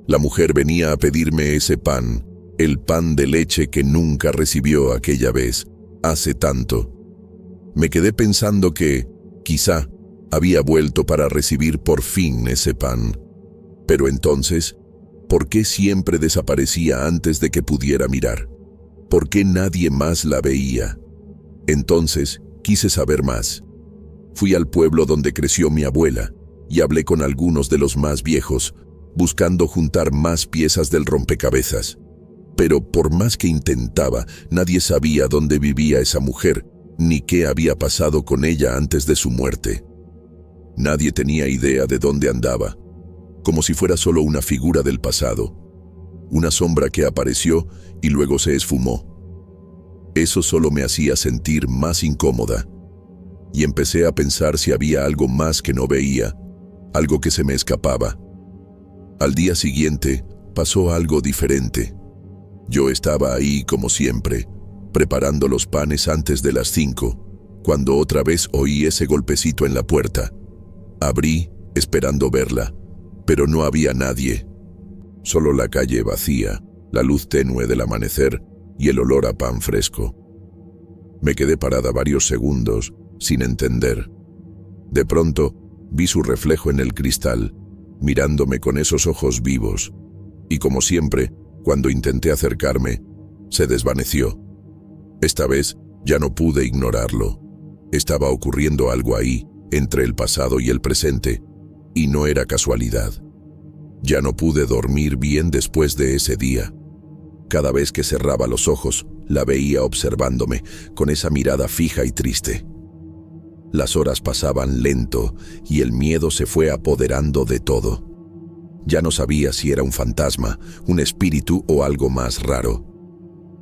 La mujer venía a pedirme ese pan, el pan de leche que nunca recibió aquella vez, hace tanto. Me quedé pensando que, quizá, había vuelto para recibir por fin ese pan. Pero entonces, ¿por qué siempre desaparecía antes de que pudiera mirar? ¿Por qué nadie más la veía? Entonces, quise saber más. Fui al pueblo donde creció mi abuela y hablé con algunos de los más viejos, buscando juntar más piezas del rompecabezas. Pero por más que intentaba, nadie sabía dónde vivía esa mujer, ni qué había pasado con ella antes de su muerte. Nadie tenía idea de dónde andaba, como si fuera solo una figura del pasado, una sombra que apareció y luego se esfumó. Eso solo me hacía sentir más incómoda, y empecé a pensar si había algo más que no veía, algo que se me escapaba. Al día siguiente, pasó algo diferente. Yo estaba ahí como siempre, preparando los panes antes de las 5, cuando otra vez oí ese golpecito en la puerta. Abrí, esperando verla, pero no había nadie. Solo la calle vacía, la luz tenue del amanecer y el olor a pan fresco. Me quedé parada varios segundos, sin entender. De pronto, vi su reflejo en el cristal, mirándome con esos ojos vivos, y como siempre, cuando intenté acercarme, se desvaneció. Esta vez ya no pude ignorarlo. Estaba ocurriendo algo ahí, entre el pasado y el presente, y no era casualidad. Ya no pude dormir bien después de ese día. Cada vez que cerraba los ojos, la veía observándome, con esa mirada fija y triste. Las horas pasaban lento y el miedo se fue apoderando de todo. Ya no sabía si era un fantasma, un espíritu o algo más raro.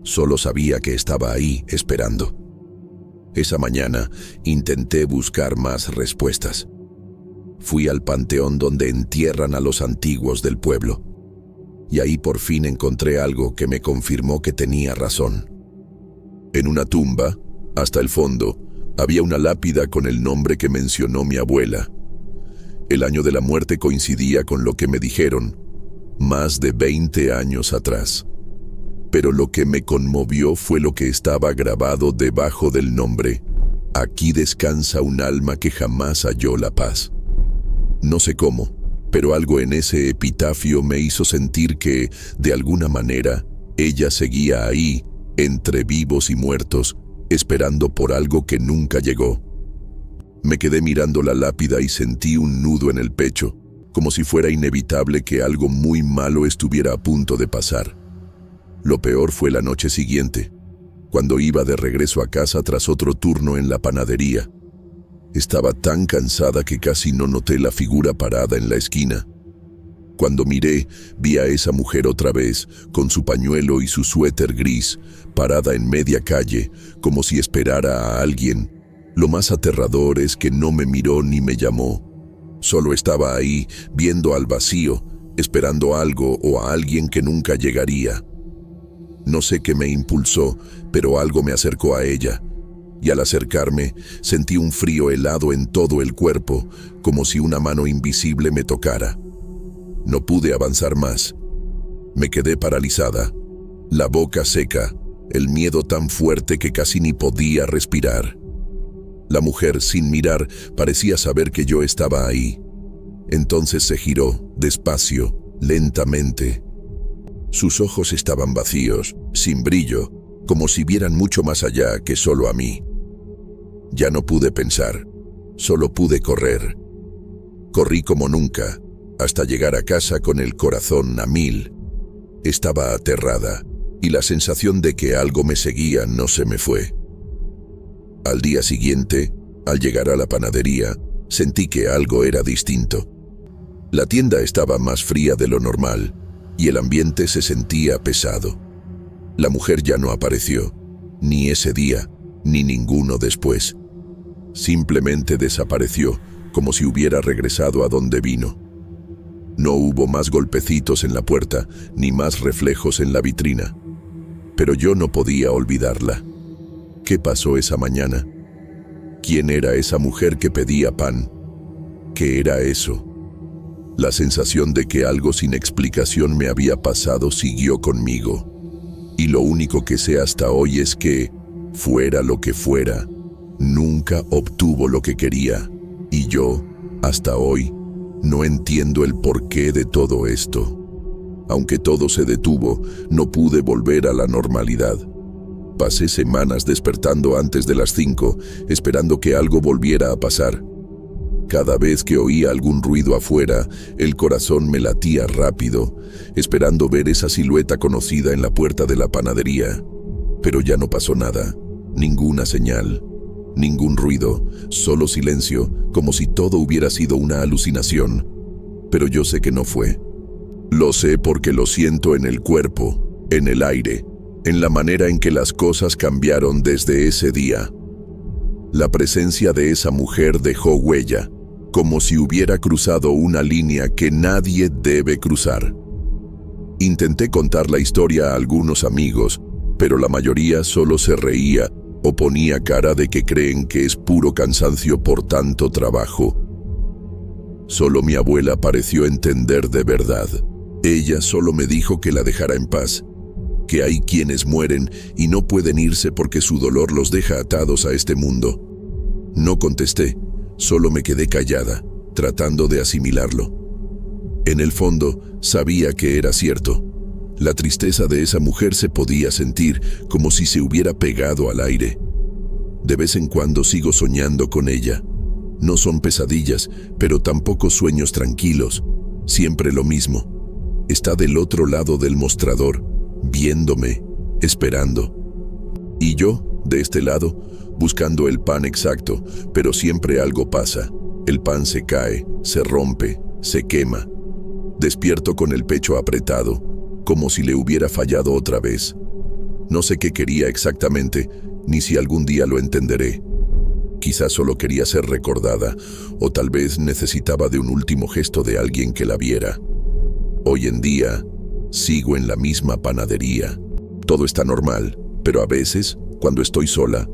Solo sabía que estaba ahí, esperando. Esa mañana intenté buscar más respuestas. Fui al panteón donde entierran a los antiguos del pueblo. Y ahí por fin encontré algo que me confirmó que tenía razón. En una tumba, hasta el fondo, había una lápida con el nombre que mencionó mi abuela. El año de la muerte coincidía con lo que me dijeron, más de 20 años atrás. Pero lo que me conmovió fue lo que estaba grabado debajo del nombre. Aquí descansa un alma que jamás halló la paz. No sé cómo, pero algo en ese epitafio me hizo sentir que, de alguna manera, ella seguía ahí, entre vivos y muertos, esperando por algo que nunca llegó. Me quedé mirando la lápida y sentí un nudo en el pecho, como si fuera inevitable que algo muy malo estuviera a punto de pasar. Lo peor fue la noche siguiente, cuando iba de regreso a casa tras otro turno en la panadería. Estaba tan cansada que casi no noté la figura parada en la esquina. Cuando miré, vi a esa mujer otra vez, con su pañuelo y su suéter gris, parada en media calle, como si esperara a alguien. Lo más aterrador es que no me miró ni me llamó. Solo estaba ahí, viendo al vacío, esperando algo o a alguien que nunca llegaría. No sé qué me impulsó, pero algo me acercó a ella. Y al acercarme, sentí un frío helado en todo el cuerpo, como si una mano invisible me tocara. No pude avanzar más. Me quedé paralizada, la boca seca, el miedo tan fuerte que casi ni podía respirar. La mujer, sin mirar, parecía saber que yo estaba ahí. Entonces se giró, despacio, lentamente. Sus ojos estaban vacíos, sin brillo, como si vieran mucho más allá que solo a mí. Ya no pude pensar, solo pude correr. Corrí como nunca, hasta llegar a casa con el corazón a 1000. Estaba aterrada, y la sensación de que algo me seguía no se me fue. Al día siguiente, al llegar a la panadería, sentí que algo era distinto. La tienda estaba más fría de lo normal, y el ambiente se sentía pesado. La mujer ya no apareció, ni ese día, ni ninguno después. Simplemente desapareció, como si hubiera regresado a donde vino. No hubo más golpecitos en la puerta, ni más reflejos en la vitrina. Pero yo no podía olvidarla. ¿Qué pasó esa mañana? ¿Quién era esa mujer que pedía pan? ¿Qué era eso? La sensación de que algo sin explicación me había pasado siguió conmigo. Y lo único que sé hasta hoy es que, fuera lo que fuera, nunca obtuvo lo que quería. Y yo, hasta hoy, no entiendo el porqué de todo esto. Aunque todo se detuvo, no pude volver a la normalidad. Pasé semanas despertando antes de las 5, esperando que algo volviera a pasar. Cada vez que oía algún ruido afuera, el corazón me latía rápido, esperando ver esa silueta conocida en la puerta de la panadería. Pero ya no pasó nada, ninguna señal, ningún ruido, solo silencio, como si todo hubiera sido una alucinación. Pero yo sé que no fue. Lo sé porque lo siento en el cuerpo, en el aire, en la manera en que las cosas cambiaron desde ese día. La presencia de esa mujer dejó huella, como si hubiera cruzado una línea que nadie debe cruzar. Intenté contar la historia a algunos amigos, pero la mayoría solo se reía o ponía cara de que creen que es puro cansancio por tanto trabajo. Solo mi abuela pareció entender de verdad. Ella solo me dijo que la dejara en paz, que hay quienes mueren y no pueden irse porque su dolor los deja atados a este mundo. No contesté, solo me quedé callada, tratando de asimilarlo. En el fondo, sabía que era cierto. La tristeza de esa mujer se podía sentir como si se hubiera pegado al aire. De vez en cuando sigo soñando con ella. No son pesadillas, pero tampoco sueños tranquilos. Siempre lo mismo. Está del otro lado del mostrador, viéndome, esperando. Y yo, de este lado, buscando el pan exacto, pero siempre algo pasa. El pan se cae, se rompe, se quema. Despierto con el pecho apretado, como si le hubiera fallado otra vez. No sé qué quería exactamente, ni si algún día lo entenderé. Quizás solo quería ser recordada, o tal vez necesitaba de un último gesto de alguien que la viera. Hoy en día, sigo en la misma panadería. Todo está normal, pero a veces, cuando estoy sola,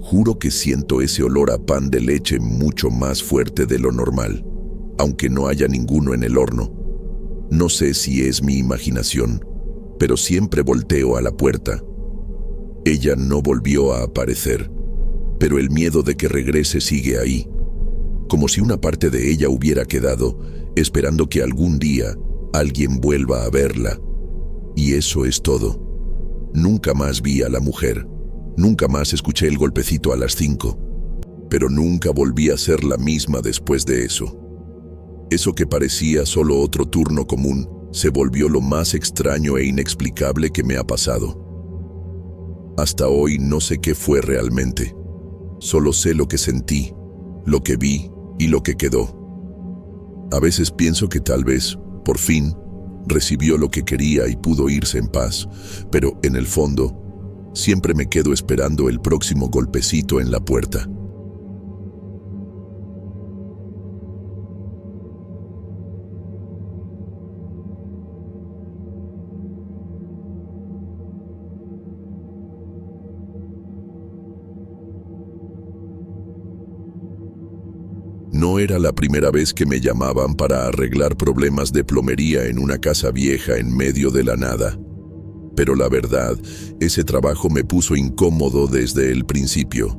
juro que siento ese olor a pan de leche mucho más fuerte de lo normal, aunque no haya ninguno en el horno. No sé si es mi imaginación, pero siempre volteo a la puerta. Ella no volvió a aparecer, pero el miedo de que regrese sigue ahí, como si una parte de ella hubiera quedado, esperando que algún día alguien vuelva a verla. Y eso es todo. Nunca más vi a la mujer, nunca más escuché el golpecito a las 5, pero nunca volví a ser la misma después de eso. Eso que parecía solo otro turno común, se volvió lo más extraño e inexplicable que me ha pasado. Hasta hoy no sé qué fue realmente. Solo sé lo que sentí, lo que vi y lo que quedó. A veces pienso que tal vez, por fin, recibió lo que quería y pudo irse en paz, pero en el fondo, siempre me quedo esperando el próximo golpecito en la puerta. No era la primera vez que me llamaban para arreglar problemas de plomería en una casa vieja en medio de la nada. Pero la verdad, ese trabajo me puso incómodo desde el principio.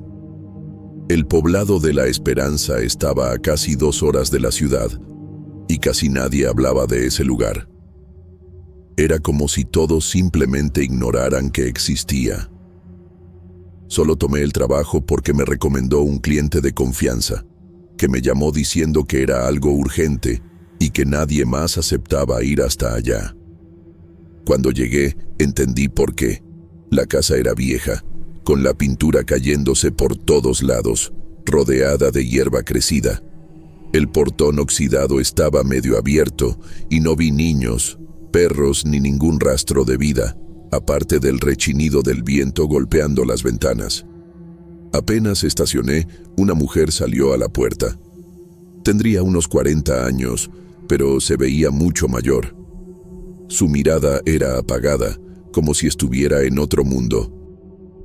El poblado de La Esperanza estaba a casi 2 horas de la ciudad, y casi nadie hablaba de ese lugar. Era como si todos simplemente ignoraran que existía. Solo tomé el trabajo porque me recomendó un cliente de confianza, que me llamó diciendo que era algo urgente y que nadie más aceptaba ir hasta allá. Cuando llegué, entendí por qué. La casa era vieja, con la pintura cayéndose por todos lados, rodeada de hierba crecida. El portón oxidado estaba medio abierto y no vi niños, perros ni ningún rastro de vida, aparte del rechinido del viento golpeando las ventanas. Apenas estacioné, una mujer salió a la puerta. Tendría unos 40 años, pero se veía mucho mayor. Su mirada era apagada, como si estuviera en otro mundo.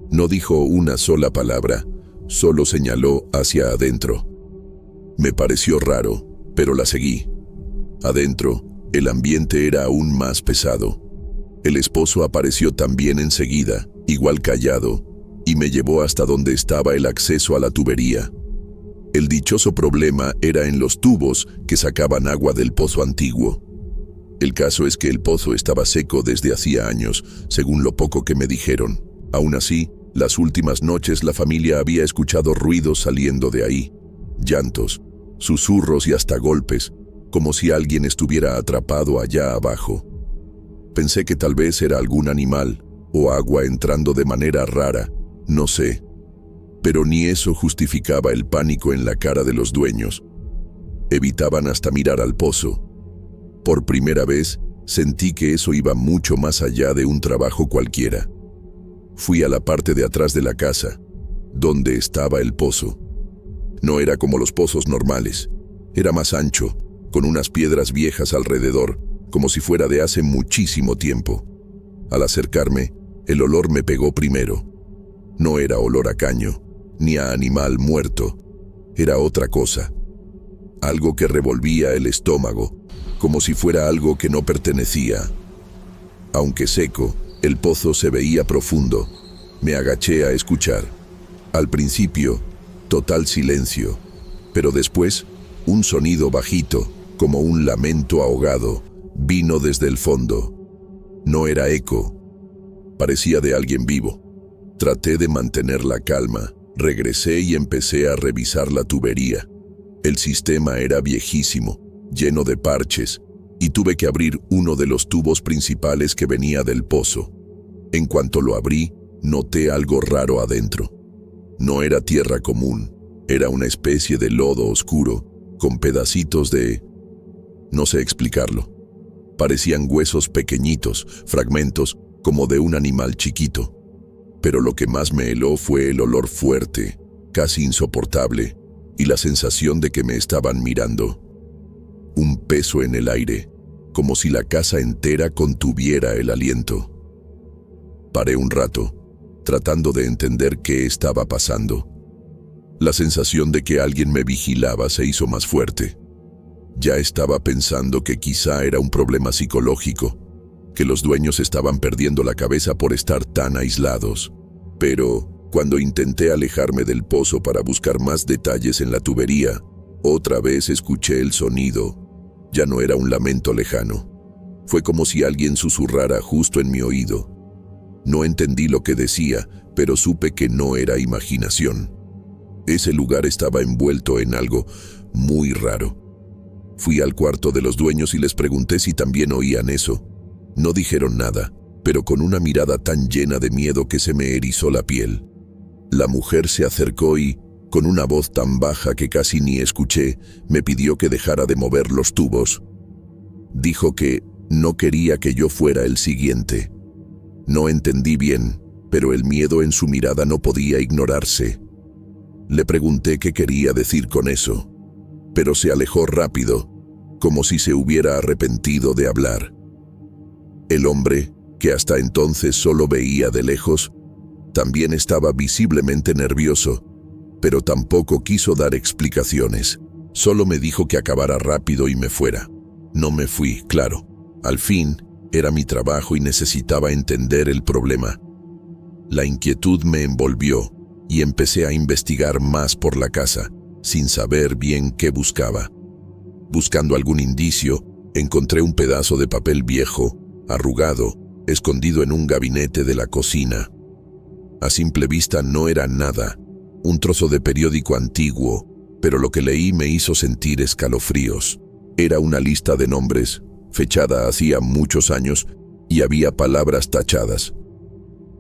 No dijo una sola palabra, solo señaló hacia adentro. Me pareció raro, pero la seguí. Adentro, el ambiente era aún más pesado. El esposo apareció también enseguida, igual callado, y me llevó hasta donde estaba el acceso a la tubería. El dichoso problema era en los tubos que sacaban agua del pozo antiguo. El caso es que el pozo estaba seco desde hacía años, según lo poco que me dijeron. Aún así, las últimas noches la familia había escuchado ruidos saliendo de ahí, llantos, susurros y hasta golpes, como si alguien estuviera atrapado allá abajo. Pensé que tal vez era algún animal o agua entrando de manera rara, no sé. Pero ni eso justificaba el pánico en la cara de los dueños. Evitaban hasta mirar al pozo. Por primera vez, sentí que eso iba mucho más allá de un trabajo cualquiera. Fui a la parte de atrás de la casa, donde estaba el pozo. No era como los pozos normales. Era más ancho, con unas piedras viejas alrededor, como si fuera de hace muchísimo tiempo. Al acercarme, el olor me pegó primero. No era olor a caño, ni a animal muerto. Era otra cosa. Algo que revolvía el estómago, como si fuera algo que no pertenecía. Aunque seco, el pozo se veía profundo. Me agaché a escuchar. Al principio, total silencio, pero después, un sonido bajito, como un lamento ahogado, vino desde el fondo. No era eco. Parecía de alguien vivo. Traté de mantener la calma, regresé y empecé a revisar la tubería. El sistema era viejísimo, lleno de parches, y tuve que abrir uno de los tubos principales que venía del pozo. En cuanto lo abrí, noté algo raro adentro. No era tierra común, era una especie de lodo oscuro, con pedacitos de... no sé explicarlo. Parecían huesos pequeñitos, fragmentos, como de un animal chiquito. Pero lo que más me heló fue el olor fuerte, casi insoportable, y la sensación de que me estaban mirando. Un peso en el aire, como si la casa entera contuviera el aliento. Paré un rato, tratando de entender qué estaba pasando. La sensación de que alguien me vigilaba se hizo más fuerte. Ya estaba pensando que quizá era un problema psicológico, que los dueños estaban perdiendo la cabeza por estar tan aislados. Pero, cuando intenté alejarme del pozo para buscar más detalles en la tubería, otra vez escuché el sonido. Ya no era un lamento lejano. Fue como si alguien susurrara justo en mi oído. No entendí lo que decía, pero supe que no era imaginación. Ese lugar estaba envuelto en algo muy raro. Fui al cuarto de los dueños y les pregunté si también oían eso. No dijeron nada, pero con una mirada tan llena de miedo que se me erizó la piel. La mujer se acercó y, con una voz tan baja que casi ni escuché, me pidió que dejara de mover los tubos. Dijo que no quería que yo fuera el siguiente. No entendí bien, pero el miedo en su mirada no podía ignorarse. Le pregunté qué quería decir con eso, pero se alejó rápido, como si se hubiera arrepentido de hablar. El hombre, que hasta entonces solo veía de lejos, también estaba visiblemente nervioso, pero tampoco quiso dar explicaciones. Solo me dijo que acabara rápido y me fuera. No me fui, claro. Al fin, era mi trabajo y necesitaba entender el problema. La inquietud me envolvió y empecé a investigar más por la casa, sin saber bien qué buscaba. Buscando algún indicio, encontré un pedazo de papel viejo, arrugado, escondido en un gabinete de la cocina. A simple vista no era nada, un trozo de periódico antiguo, pero lo que leí me hizo sentir escalofríos. Era una lista de nombres, fechada hacía muchos años, y había palabras tachadas.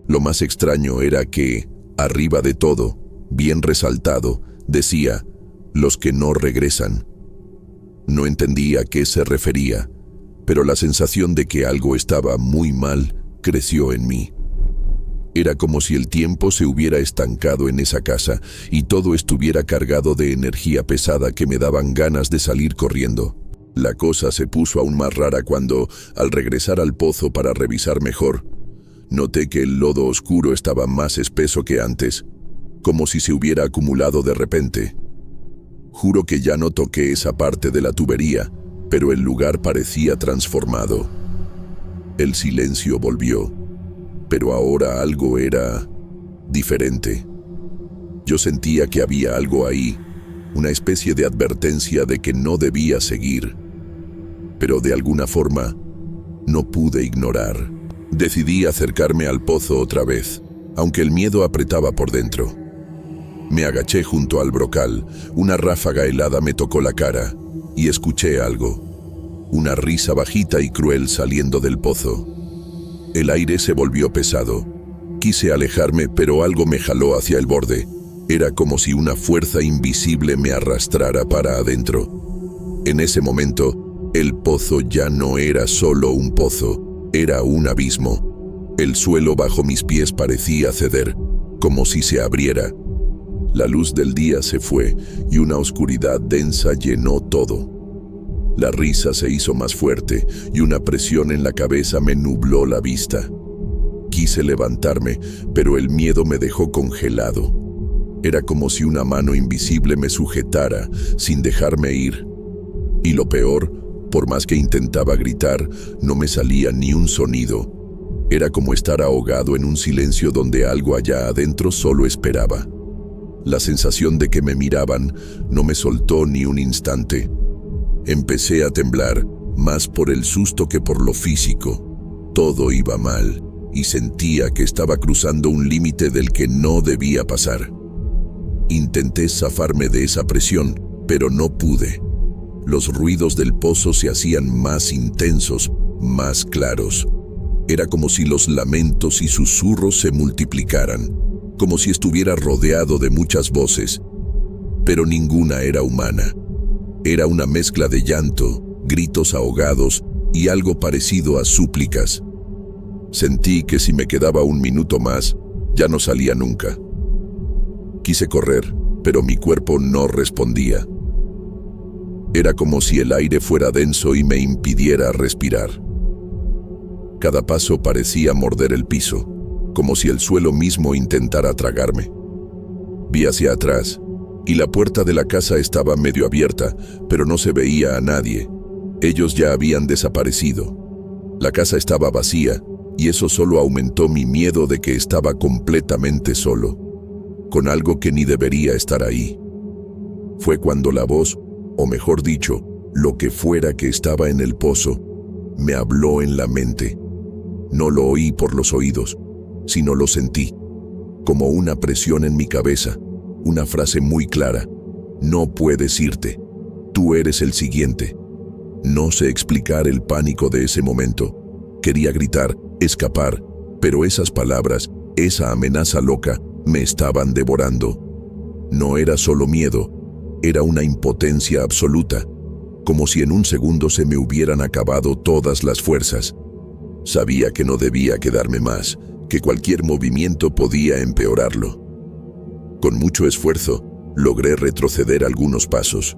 Lo más extraño era que, arriba de todo, bien resaltado, decía, los que no regresan. No entendía a qué se refería, pero la sensación de que algo estaba muy mal creció en mí. Era como si el tiempo se hubiera estancado en esa casa y todo estuviera cargado de energía pesada que me daban ganas de salir corriendo. La cosa se puso aún más rara cuando, al regresar al pozo para revisar mejor, noté que el lodo oscuro estaba más espeso que antes, como si se hubiera acumulado de repente. Juro que ya no toqué esa parte de la tubería, pero el lugar parecía transformado. El silencio volvió, pero ahora algo era diferente. Yo sentía que había algo ahí, una especie de advertencia de que no debía seguir, pero de alguna forma no pude ignorar. Decidí acercarme al pozo otra vez, aunque el miedo apretaba por dentro. Me agaché junto al brocal, una ráfaga helada me tocó la cara y escuché algo, una risa bajita y cruel saliendo del pozo. El aire se volvió pesado. Quise alejarme, pero algo me jaló hacia el borde. Era como si una fuerza invisible me arrastrara para adentro. En ese momento, el pozo ya no era solo un pozo, era un abismo. El suelo bajo mis pies parecía ceder, como si se abriera. La luz del día se fue y una oscuridad densa llenó todo. La risa se hizo más fuerte y una presión en la cabeza me nubló la vista. Quise levantarme, pero el miedo me dejó congelado. Era como si una mano invisible me sujetara sin dejarme ir. Y lo peor, por más que intentaba gritar, no me salía ni un sonido. Era como estar ahogado en un silencio donde algo allá adentro solo esperaba. La sensación de que me miraban no me soltó ni un instante. Empecé a temblar, más por el susto que por lo físico. Todo iba mal, y sentía que estaba cruzando un límite del que no debía pasar. Intenté zafarme de esa presión, pero no pude. Los ruidos del pozo se hacían más intensos, más claros. Era como si los lamentos y susurros se multiplicaran, como si estuviera rodeado de muchas voces, pero ninguna era humana. Era una mezcla de llanto, gritos ahogados y algo parecido a súplicas. Sentí que si me quedaba un minuto más, ya no salía nunca. Quise correr, pero mi cuerpo no respondía. Era como si el aire fuera denso y me impidiera respirar. Cada paso parecía morder el piso, como si el suelo mismo intentara tragarme. Vi hacia atrás, y la puerta de la casa estaba medio abierta, pero no se veía a nadie. Ellos ya habían desaparecido. La casa estaba vacía, y eso solo aumentó mi miedo de que estaba completamente solo, con algo que ni debería estar ahí. Fue cuando la voz, o mejor dicho, lo que fuera que estaba en el pozo, me habló en la mente. No lo oí por los oídos, sino lo sentí, como una presión en mi cabeza, una frase muy clara: no puedes irte, tú eres el siguiente. No sé explicar el pánico de ese momento. Quería gritar, escapar, pero esas palabras, esa amenaza loca, me estaban devorando. No era solo miedo, era una impotencia absoluta, como si en un segundo se me hubieran acabado todas las fuerzas. Sabía que no debía quedarme más, que cualquier movimiento podía empeorarlo. Con mucho esfuerzo, logré retroceder algunos pasos.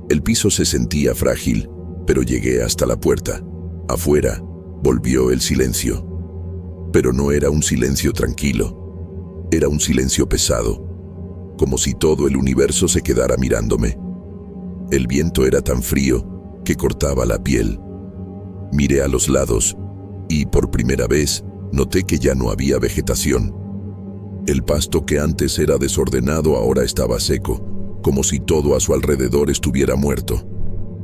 El piso se sentía frágil, pero llegué hasta la puerta. Afuera, volvió el silencio. Pero no era un silencio tranquilo. Era un silencio pesado, como si todo el universo se quedara mirándome. El viento era tan frío que cortaba la piel. Miré a los lados y, por primera vez, noté que ya no había vegetación. El pasto que antes era desordenado ahora estaba seco, como si todo a su alrededor estuviera muerto.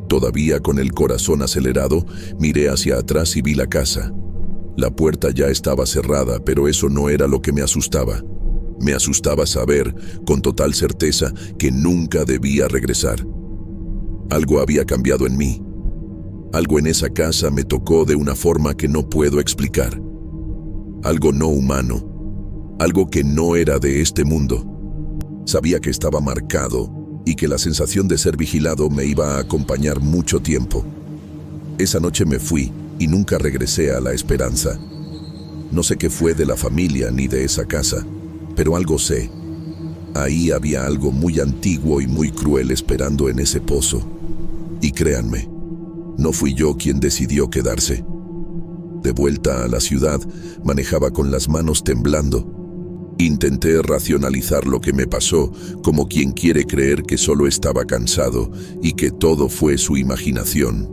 Todavía con el corazón acelerado, miré hacia atrás y vi la casa. La puerta ya estaba cerrada, pero eso no era lo que me asustaba. Me asustaba saber, con total certeza, que nunca debía regresar. Algo había cambiado en mí. Algo en esa casa me tocó de una forma que no puedo explicar. Algo no humano. Algo que no era de este mundo. Sabía que estaba marcado y que la sensación de ser vigilado me iba a acompañar mucho tiempo. Esa noche me fui y nunca regresé a la esperanza. No sé qué fue de la familia ni de esa casa, pero algo sé. Ahí había algo muy antiguo y muy cruel esperando en ese pozo. Y créanme, no fui yo quien decidió quedarse. De vuelta a la ciudad, manejaba con las manos temblando. Intenté racionalizar lo que me pasó, como quien quiere creer que solo estaba cansado y que todo fue su imaginación.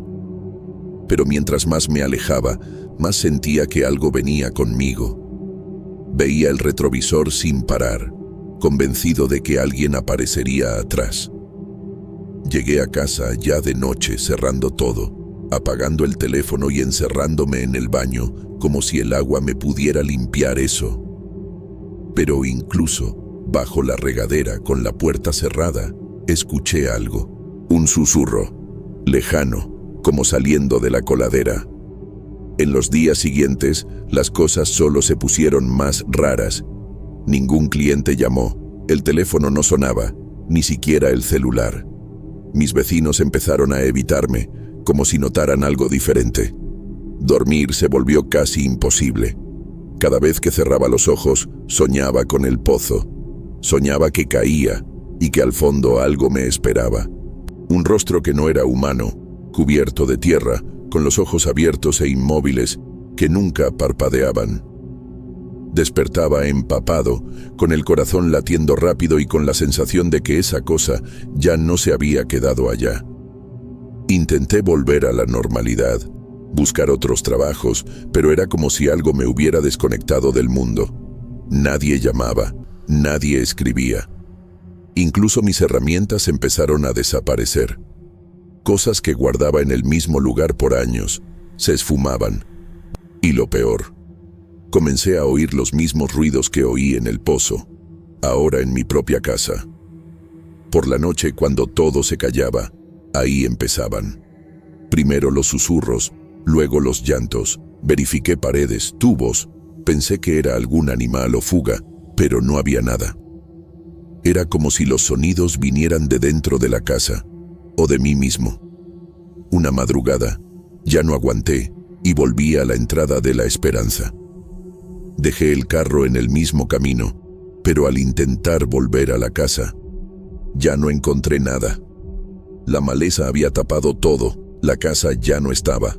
Pero mientras más me alejaba, más sentía que algo venía conmigo. Veía el retrovisor sin parar, convencido de que alguien aparecería atrás. Llegué a casa ya de noche, cerrando todo, apagando el teléfono y encerrándome en el baño, como si el agua me pudiera limpiar eso. Pero incluso, bajo la regadera con la puerta cerrada, escuché algo, un susurro, lejano, como saliendo de la coladera. En los días siguientes, las cosas solo se pusieron más raras. Ningún cliente llamó, el teléfono no sonaba, ni siquiera el celular. Mis vecinos empezaron a evitarme, como si notaran algo diferente. Dormir se volvió casi imposible. Cada vez que cerraba los ojos, soñaba con el pozo. Soñaba que caía y que al fondo algo me esperaba. Un rostro que no era humano, cubierto de tierra, con los ojos abiertos e inmóviles, que nunca parpadeaban. Despertaba empapado, con el corazón latiendo rápido y con la sensación de que esa cosa ya no se había quedado allá. Intenté volver a la normalidad, buscar otros trabajos, pero era como si algo me hubiera desconectado del mundo. Nadie llamaba, nadie escribía. Incluso mis herramientas empezaron a desaparecer. Cosas que guardaba en el mismo lugar por años, se esfumaban. Y lo peor, comencé a oír los mismos ruidos que oí en el pozo, ahora en mi propia casa. Por la noche, cuando todo se callaba, ahí empezaban. Primero los susurros, luego los llantos, Verifiqué paredes, tubos, pensé que era algún animal o fuga, pero no había nada. Era como si los sonidos vinieran de dentro de la casa, o de mí mismo. Una madrugada, ya no aguanté y volví a la entrada de La Esperanza. Dejé el carro en el mismo camino, pero al intentar volver a la casa, ya no encontré nada. La maleza había tapado todo, la casa ya no estaba.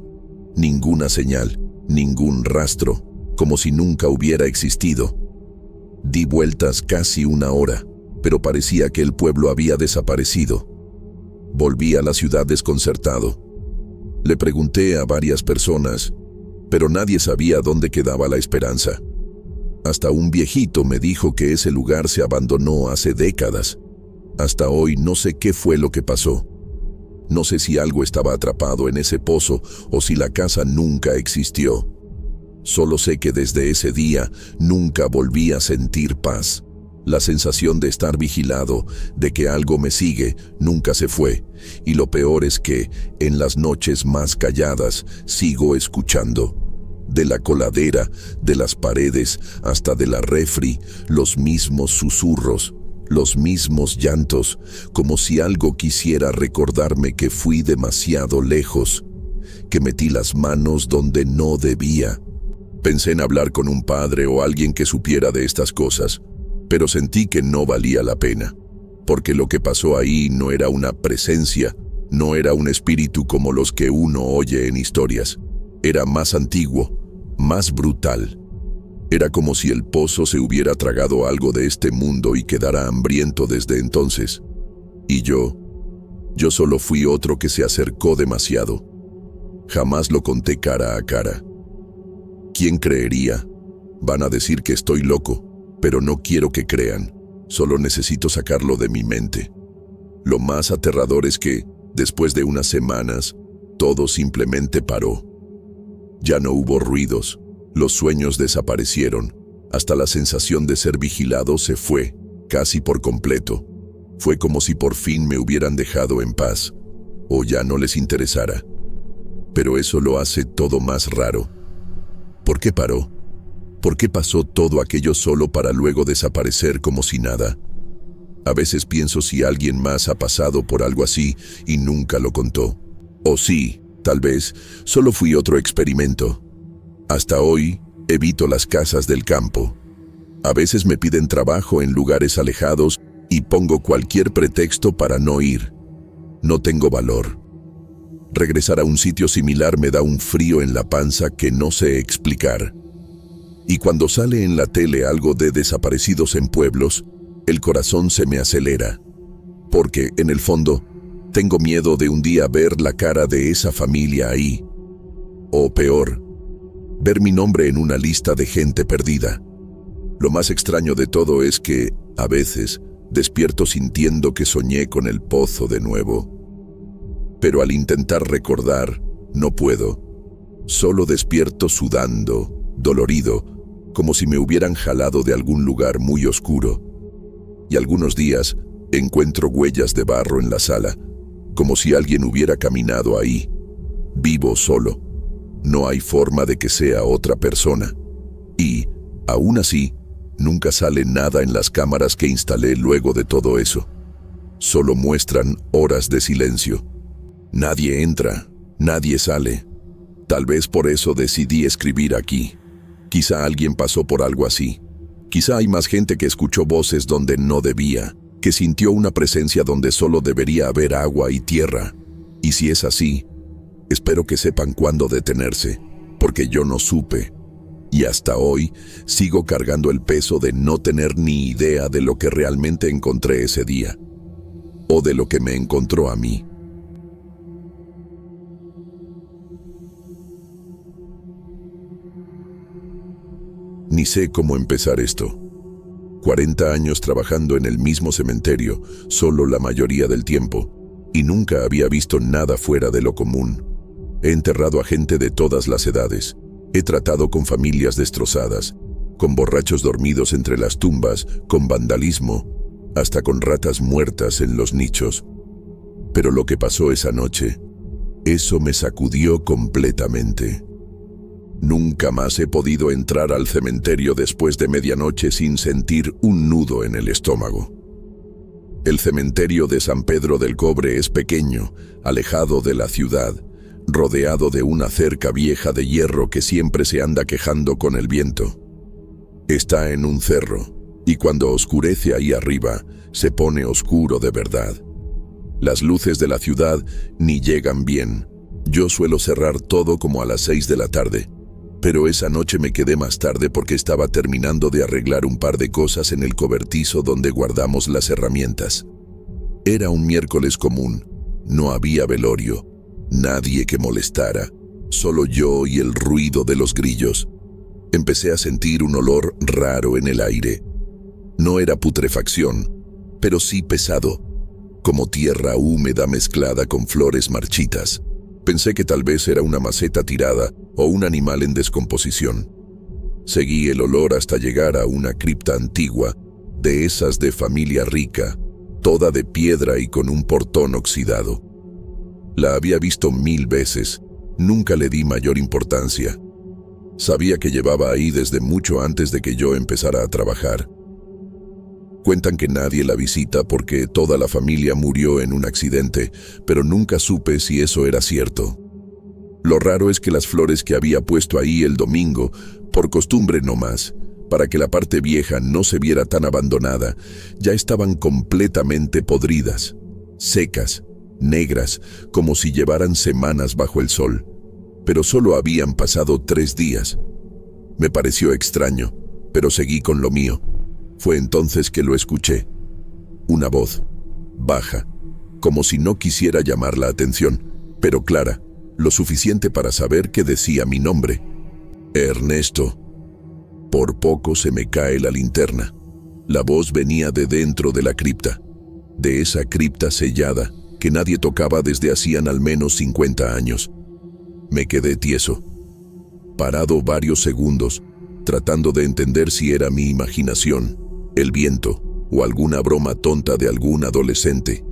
Ninguna señal, ningún rastro, como si nunca hubiera existido. Di vueltas casi una hora, pero parecía que el pueblo había desaparecido. Volví a la ciudad desconcertado. Le pregunté a varias personas, pero nadie sabía dónde quedaba La Esperanza. Hasta un viejito me dijo que ese lugar se abandonó hace décadas. Hasta hoy no sé qué fue lo que pasó. No sé si algo estaba atrapado en ese pozo o si la casa nunca existió. Solo sé que desde ese día nunca volví a sentir paz. La sensación de estar vigilado, de que algo me sigue, nunca se fue. Y lo peor es que, en las noches más calladas, sigo escuchando. De la coladera, de las paredes, hasta de la refri, los mismos susurros, los mismos llantos, como si algo quisiera recordarme que fui demasiado lejos, que metí las manos donde no debía. Pensé en hablar con un padre o alguien que supiera de estas cosas, pero sentí que no valía la pena, porque lo que pasó ahí no era una presencia, no era un espíritu como los que uno oye en historias. Era más antiguo, más brutal. Era como si el pozo se hubiera tragado algo de este mundo y quedara hambriento desde entonces. Y yo solo fui otro que se acercó demasiado. Jamás lo conté cara a cara. ¿Quién creería? Van a decir que estoy loco, pero no quiero que crean. Solo necesito sacarlo de mi mente. Lo más aterrador es que, después de unas semanas, todo simplemente paró. Ya no hubo ruidos, los sueños desaparecieron, hasta la sensación de ser vigilado se fue, casi por completo. Fue como si por fin me hubieran dejado en paz, o ya no les interesara. Pero eso lo hace todo más raro. ¿Por qué paró? ¿Por qué pasó todo aquello solo para luego desaparecer como si nada? A veces pienso si alguien más ha pasado por algo así y nunca lo contó. O sí, tal vez, solo fui otro experimento. Hasta hoy, evito las casas del campo. A veces me piden trabajo en lugares alejados y pongo cualquier pretexto para no ir. No tengo valor. Regresar a un sitio similar me da un frío en la panza que no sé explicar. Y cuando sale en la tele algo de desaparecidos en pueblos, el corazón se me acelera. Porque, en el fondo, tengo miedo de un día ver la cara de esa familia ahí. O peor, ver mi nombre en una lista de gente perdida. Lo más extraño de todo es que, a veces, despierto sintiendo que soñé con el pozo de nuevo. Pero al intentar recordar, no puedo. Solo despierto sudando, dolorido, como si me hubieran jalado de algún lugar muy oscuro. Y algunos días encuentro huellas de barro en la sala, como si alguien hubiera caminado ahí. Vivo solo. No hay forma de que sea otra persona. Y, aún así, nunca sale nada en las cámaras que instalé luego de todo eso. Solo muestran horas de silencio. Nadie entra, nadie sale. Tal vez por eso decidí escribir aquí. Quizá alguien pasó por algo así. Quizá hay más gente que escuchó voces donde no debía, que sintió una presencia donde solo debería haber agua y tierra. Y si es así, espero que sepan cuándo detenerse, porque yo no supe. Y hasta hoy sigo cargando el peso de no tener ni idea de lo que realmente encontré ese día, o de lo que me encontró a mí. Ni sé cómo empezar esto. 40 años trabajando en el mismo cementerio, solo la mayoría del tiempo, y nunca había visto nada fuera de lo común. He enterrado a gente de todas las edades. He tratado con familias destrozadas, con borrachos dormidos entre las tumbas, con vandalismo, hasta con ratas muertas en los nichos. Pero lo que pasó esa noche, eso me sacudió completamente. Nunca más he podido entrar al cementerio después de medianoche sin sentir un nudo en el estómago. El cementerio de San Pedro del Cobre es pequeño, alejado de la ciudad, rodeado de una cerca vieja de hierro que siempre se anda quejando con el viento. Está en un cerro, y cuando oscurece ahí arriba, se pone oscuro de verdad. Las luces de la ciudad ni llegan bien. Yo suelo cerrar todo como a las 6 de la tarde, pero esa noche me quedé más tarde porque estaba terminando de arreglar un par de cosas en el cobertizo donde guardamos las herramientas. Era un miércoles común, no había velorio, nadie que molestara, solo yo y el ruido de los grillos. Empecé a sentir un olor raro en el aire. No era putrefacción, pero sí pesado, como tierra húmeda mezclada con flores marchitas. Pensé que tal vez era una maceta tirada o un animal en descomposición. Seguí el olor hasta llegar a una cripta antigua, de esas de familia rica, toda de piedra y con un portón oxidado. La había visto 1000 veces, nunca le di mayor importancia. Sabía que llevaba ahí desde mucho antes de que yo empezara a trabajar. Cuentan que nadie la visita porque toda la familia murió en un accidente, pero nunca supe si eso era cierto. Lo raro es que las flores que había puesto ahí el domingo, por costumbre no más, para que la parte vieja no se viera tan abandonada, ya estaban completamente podridas, secas, negras, como si llevaran semanas bajo el sol. Pero solo habían pasado 3 días. Me pareció extraño, pero seguí con lo mío. Fue entonces que lo escuché. Una voz, baja, como si no quisiera llamar la atención, pero clara, lo suficiente para saber que decía mi nombre. Ernesto. Por poco se me cae la linterna. La voz venía de dentro de la cripta, de esa cripta sellada que nadie tocaba desde hacían al menos 50 años. Me quedé tieso, parado varios segundos, tratando de entender si era mi imaginación, el viento o alguna broma tonta de algún adolescente.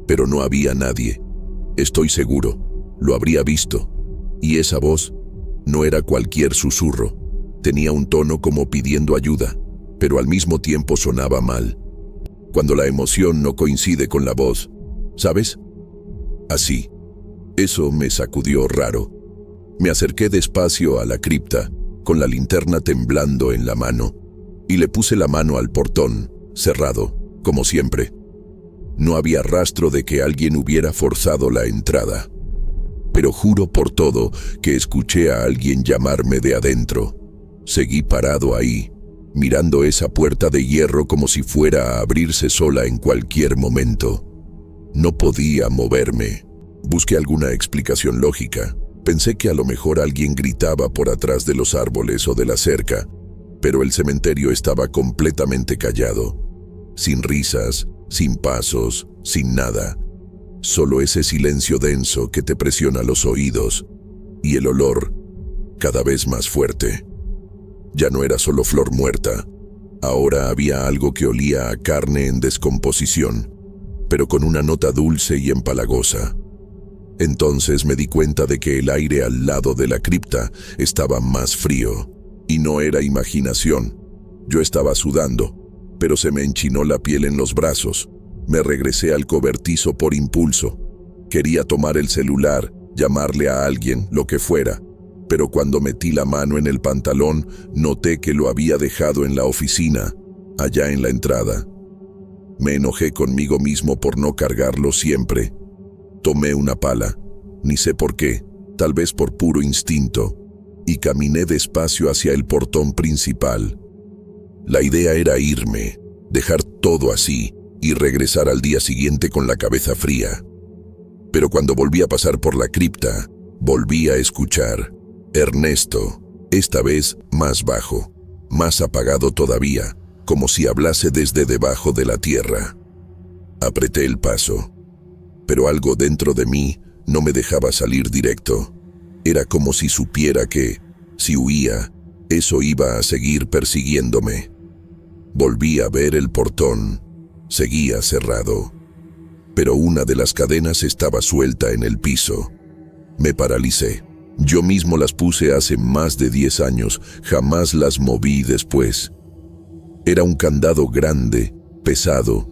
Pero no había nadie. Estoy seguro, lo habría visto. Y esa voz no era cualquier susurro. Tenía un tono como pidiendo ayuda, pero al mismo tiempo sonaba mal. Cuando la emoción no coincide con la voz, ¿sabes? Así. Eso me sacudió raro. Me acerqué despacio a la cripta, con la linterna temblando en la mano, y le puse la mano al portón, cerrado, como siempre. No había rastro de que alguien hubiera forzado la entrada. Pero juro por todo que escuché a alguien llamarme de adentro. Seguí parado ahí, mirando esa puerta de hierro como si fuera a abrirse sola en cualquier momento. No podía moverme. Busqué alguna explicación lógica. Pensé que a lo mejor alguien gritaba por atrás de los árboles o de la cerca, pero el cementerio estaba completamente callado. Sin risas, sin pasos, sin nada. Solo ese silencio denso que te presiona los oídos y el olor cada vez más fuerte. Ya no era solo flor muerta. Ahora había algo que olía a carne en descomposición, pero con una nota dulce y empalagosa. Entonces me di cuenta de que el aire al lado de la cripta estaba más frío. Y no era imaginación. Yo estaba sudando, pero se me enchinó la piel en los brazos. Me regresé al cobertizo por impulso. Quería tomar el celular, llamarle a alguien, lo que fuera. Pero cuando metí la mano en el pantalón, noté que lo había dejado en la oficina, allá en la entrada. Me enojé conmigo mismo por no cargarlo siempre. Tomé una pala, ni sé por qué, tal vez por puro instinto, y caminé despacio hacia el portón principal. La idea era irme, dejar todo así y regresar al día siguiente con la cabeza fría. Pero cuando volví a pasar por la cripta, volví a escuchar Ernesto, esta vez más bajo, más apagado todavía, como si hablase desde debajo de la tierra. Apreté el paso, pero algo dentro de mí no me dejaba salir directo. Era como si supiera que, si huía, eso iba a seguir persiguiéndome. Volví a ver el portón. Seguía cerrado, pero una de las cadenas estaba suelta en el piso. Me paralicé. Yo mismo las puse hace más de 10 años, jamás las moví después. Era un candado grande, pesado.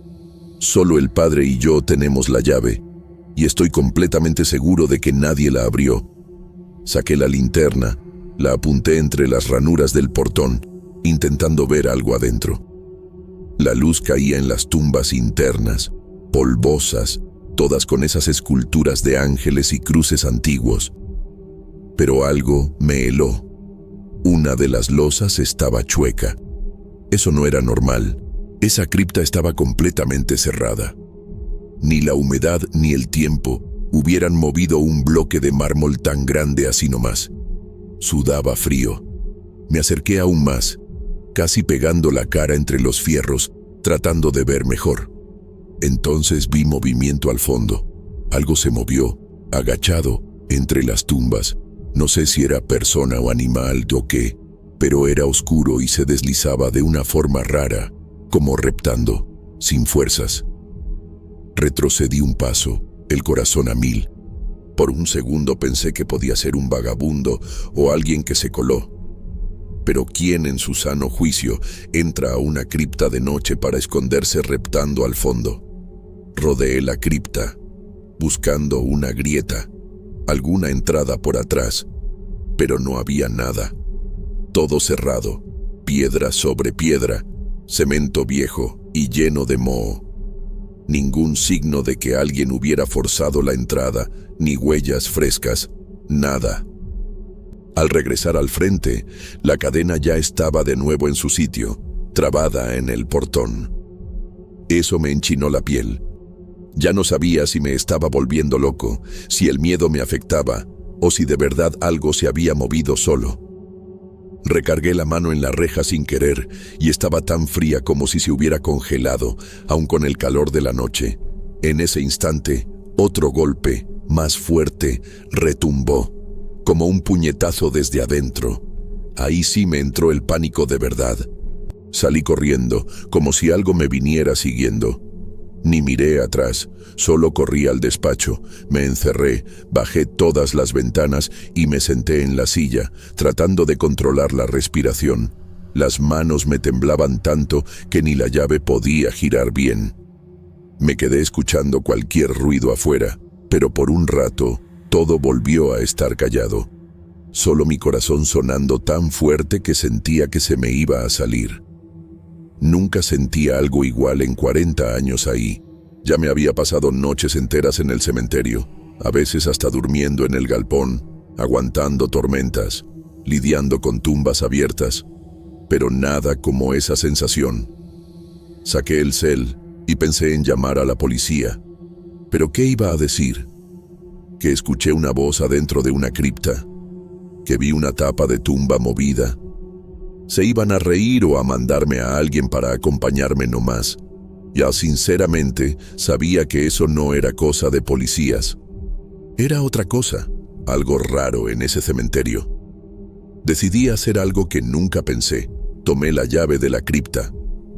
Solo el padre y yo tenemos la llave, y estoy completamente seguro de que nadie la abrió. Saqué la linterna, la apunté entre las ranuras del portón, intentando ver algo adentro. La luz caía en las tumbas internas, polvosas, todas con esas esculturas de ángeles y cruces antiguos. Pero algo me heló. Una de las losas estaba chueca. Eso no era normal. Esa cripta estaba completamente cerrada. Ni la humedad ni el tiempo hubieran movido un bloque de mármol tan grande así nomás. Sudaba frío. Me acerqué aún más, casi pegando la cara entre los fierros, tratando de ver mejor. Entonces vi movimiento al fondo. Algo se movió, agachado, entre las tumbas. No sé si era persona o animal o qué, pero era oscuro y se deslizaba de una forma rara, como reptando, sin fuerzas. Retrocedí un paso, el corazón a 1000. Por un segundo pensé que podía ser un vagabundo o alguien que se coló. Pero ¿quién en su sano juicio entra a una cripta de noche para esconderse reptando al fondo? Rodeé la cripta, buscando una grieta, alguna entrada por atrás, pero no había nada. Todo cerrado, piedra sobre piedra, cemento viejo y lleno de moho. Ningún signo de que alguien hubiera forzado la entrada, ni huellas frescas, nada. Al regresar al frente, la cadena ya estaba de nuevo en su sitio, trabada en el portón. Eso me enchinó la piel. Ya no sabía si me estaba volviendo loco, si el miedo me afectaba, o si de verdad algo se había movido solo. Recargué la mano en la reja sin querer y estaba tan fría como si se hubiera congelado, aun con el calor de la noche. En ese instante, otro golpe, más fuerte, retumbó, como un puñetazo desde adentro. Ahí sí me entró el pánico de verdad. Salí corriendo, como si algo me viniera siguiendo. Ni miré atrás, solo corrí al despacho, me encerré, bajé todas las ventanas y me senté en la silla, tratando de controlar la respiración. Las manos me temblaban tanto que ni la llave podía girar bien. Me quedé escuchando cualquier ruido afuera, pero por un rato todo volvió a estar callado. Solo mi corazón sonando tan fuerte que sentía que se me iba a salir. Nunca sentía algo igual en 40 años ahí. Ya me había pasado noches enteras en el cementerio, a veces hasta durmiendo en el galpón, aguantando tormentas, lidiando con tumbas abiertas, pero nada como esa sensación. Saqué el cel y pensé en llamar a la policía. ¿Pero qué iba a decir? Que escuché una voz adentro de una cripta, que vi una tapa de tumba movida. Se iban a reír o a mandarme a alguien para acompañarme nomás. Ya sinceramente sabía que eso no era cosa de policías. Era otra cosa, algo raro en ese cementerio. Decidí hacer algo que nunca pensé. Tomé la llave de la cripta.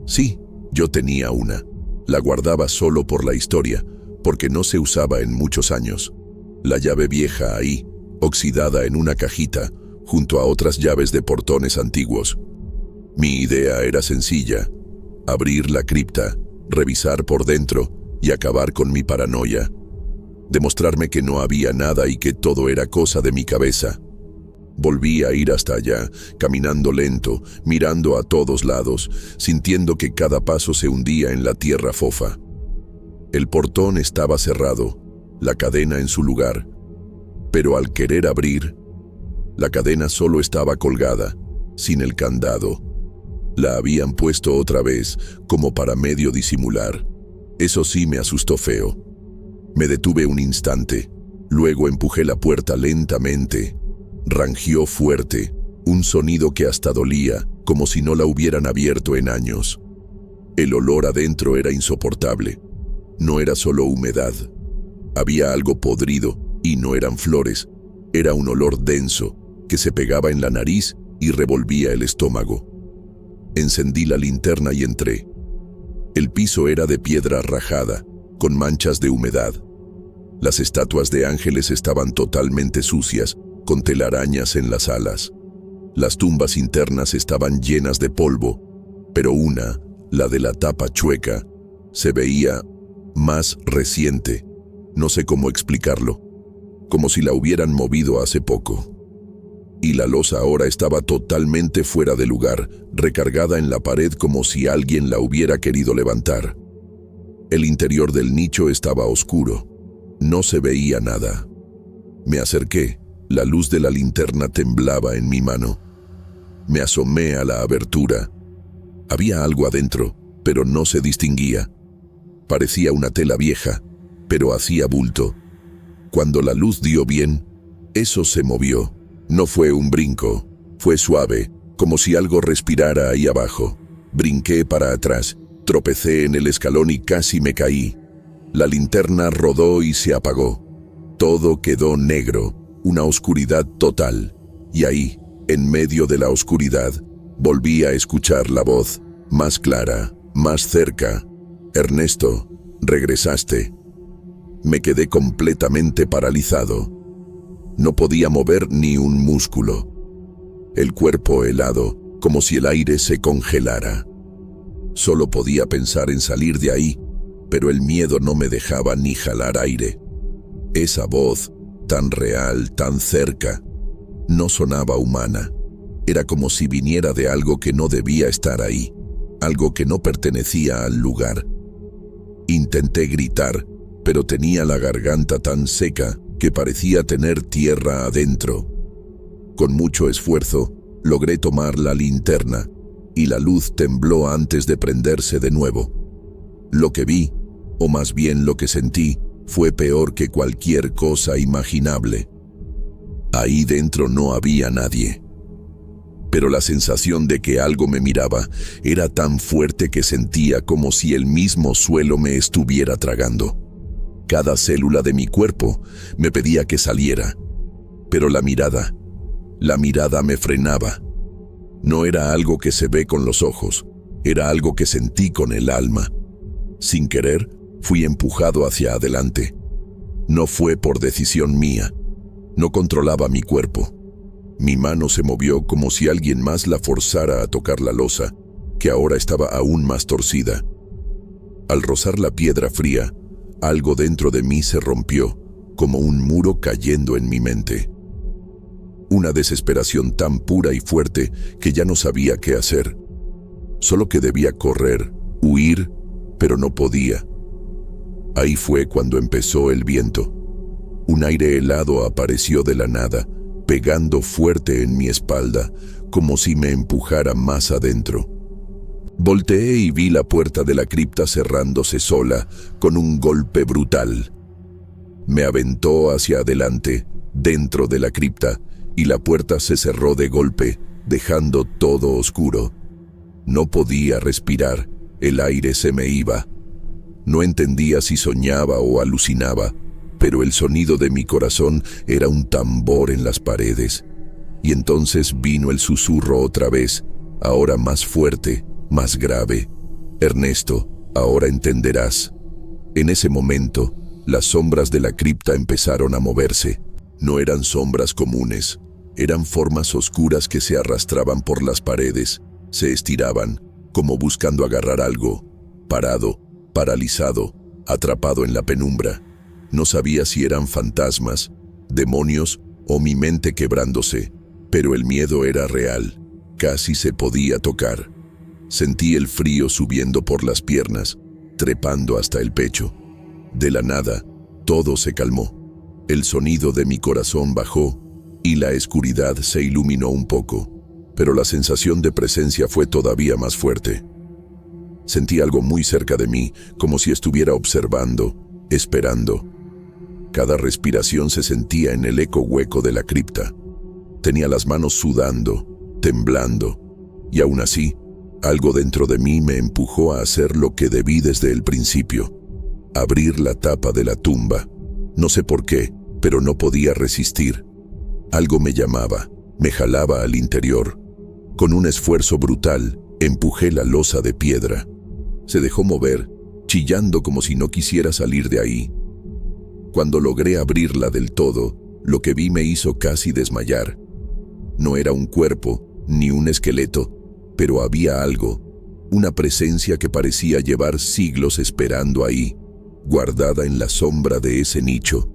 Sí, yo tenía una. La guardaba solo por la historia, porque no se usaba en muchos años. La llave vieja ahí, oxidada en una cajita, junto a otras llaves de portones antiguos. Mi idea era sencilla: abrir la cripta, revisar por dentro y acabar con mi paranoia. Demostrarme que no había nada y que todo era cosa de mi cabeza. Volví a ir hasta allá, caminando lento, mirando a todos lados, sintiendo que cada paso se hundía en la tierra fofa. El portón estaba cerrado, la cadena en su lugar, pero al querer abrir, la cadena solo estaba colgada, sin el candado. La habían puesto otra vez, como para medio disimular. Eso sí me asustó feo. Me detuve un instante, luego empujé la puerta lentamente. Rangió fuerte, un sonido que hasta dolía, como si no la hubieran abierto en años. El olor adentro era insoportable. No era solo humedad. Había algo podrido, y no eran flores. Era un olor denso, que se pegaba en la nariz y revolvía el estómago. Encendí la linterna y entré. El piso era de piedra rajada, con manchas de humedad. Las estatuas de ángeles estaban totalmente sucias, con telarañas en las alas. Las tumbas internas estaban llenas de polvo, pero una, la de la tapa chueca, se veía más reciente. No sé cómo explicarlo, como si la hubieran movido hace poco. Y la losa ahora estaba totalmente fuera de lugar, recargada en la pared como si alguien la hubiera querido levantar. El interior del nicho estaba oscuro. No se veía nada. Me acerqué. La luz de la linterna temblaba en mi mano. Me asomé a la abertura. Había algo adentro, pero no se distinguía. Parecía una tela vieja, pero hacía bulto. Cuando la luz dio bien, eso se movió. No fue un brinco, fue suave, como si algo respirara ahí abajo. Brinqué para atrás, tropecé en el escalón y casi me caí. La linterna rodó y se apagó. Todo quedó negro, una oscuridad total. Y ahí, en medio de la oscuridad, volví a escuchar la voz, más clara, más cerca. Ernesto, regresaste. Me quedé completamente paralizado. No podía mover ni un músculo. El cuerpo helado, como si el aire se congelara. Solo podía pensar en salir de ahí, pero el miedo no me dejaba ni jalar aire. Esa voz, tan real, tan cerca, no sonaba humana. Era como si viniera de algo que no debía estar ahí, algo que no pertenecía al lugar. Intenté gritar, pero tenía la garganta tan seca que parecía tener tierra adentro. Con mucho esfuerzo, logré tomar la linterna, y la luz tembló antes de prenderse de nuevo. Lo que vi, o más bien lo que sentí, fue peor que cualquier cosa imaginable. Ahí dentro no había nadie. Pero la sensación de que algo me miraba era tan fuerte que sentía como si el mismo suelo me estuviera tragando. Cada célula de mi cuerpo me pedía que saliera, pero la mirada me frenaba. No era algo que se ve con los ojos, era algo que sentí con el alma. Sin querer, fui empujado hacia adelante. No fue por decisión mía. No controlaba mi cuerpo. Mi mano se movió como si alguien más la forzara a tocar la losa, que ahora estaba aún más torcida. Al rozar la piedra fría, algo dentro de mí se rompió, como un muro cayendo en mi mente. Una desesperación tan pura y fuerte que ya no sabía qué hacer. Solo que debía correr, huir, pero no podía. Ahí fue cuando empezó el viento. Un aire helado apareció de la nada, pegando fuerte en mi espalda, como si me empujara más adentro. Volteé y vi la puerta de la cripta cerrándose sola, con un golpe brutal. Me aventó hacia adelante, dentro de la cripta, y la puerta se cerró de golpe, dejando todo oscuro. No podía respirar, el aire se me iba. No entendía si soñaba o alucinaba, pero el sonido de mi corazón era un tambor en las paredes. Y entonces vino el susurro otra vez, ahora más fuerte, más grave. Ernesto, ahora entenderás. En ese momento, las sombras de la cripta empezaron a moverse. No eran sombras comunes, eran formas oscuras que se arrastraban por las paredes, se estiraban, como buscando agarrar algo, parado, paralizado, atrapado en la penumbra. No sabía si eran fantasmas, demonios o mi mente quebrándose, pero el miedo era real, casi se podía tocar. Sentí el frío subiendo por las piernas, trepando hasta el pecho. De la nada, todo se calmó. El sonido de mi corazón bajó y la oscuridad se iluminó un poco, pero la sensación de presencia fue todavía más fuerte. Sentí algo muy cerca de mí, como si estuviera observando, esperando. Cada respiración se sentía en el eco hueco de la cripta. Tenía las manos sudando, temblando, y aún así, algo dentro de mí me empujó a hacer lo que debí desde el principio: abrir la tapa de la tumba. No sé por qué, pero no podía resistir. Algo me llamaba, me jalaba al interior. Con un esfuerzo brutal, empujé la losa de piedra. Se dejó mover, chillando como si no quisiera salir de ahí. Cuando logré abrirla del todo, Lo que vi me hizo casi desmayar. No era un cuerpo, ni un esqueleto, pero había algo, una presencia que parecía llevar siglos esperando ahí, guardada en la sombra de ese nicho.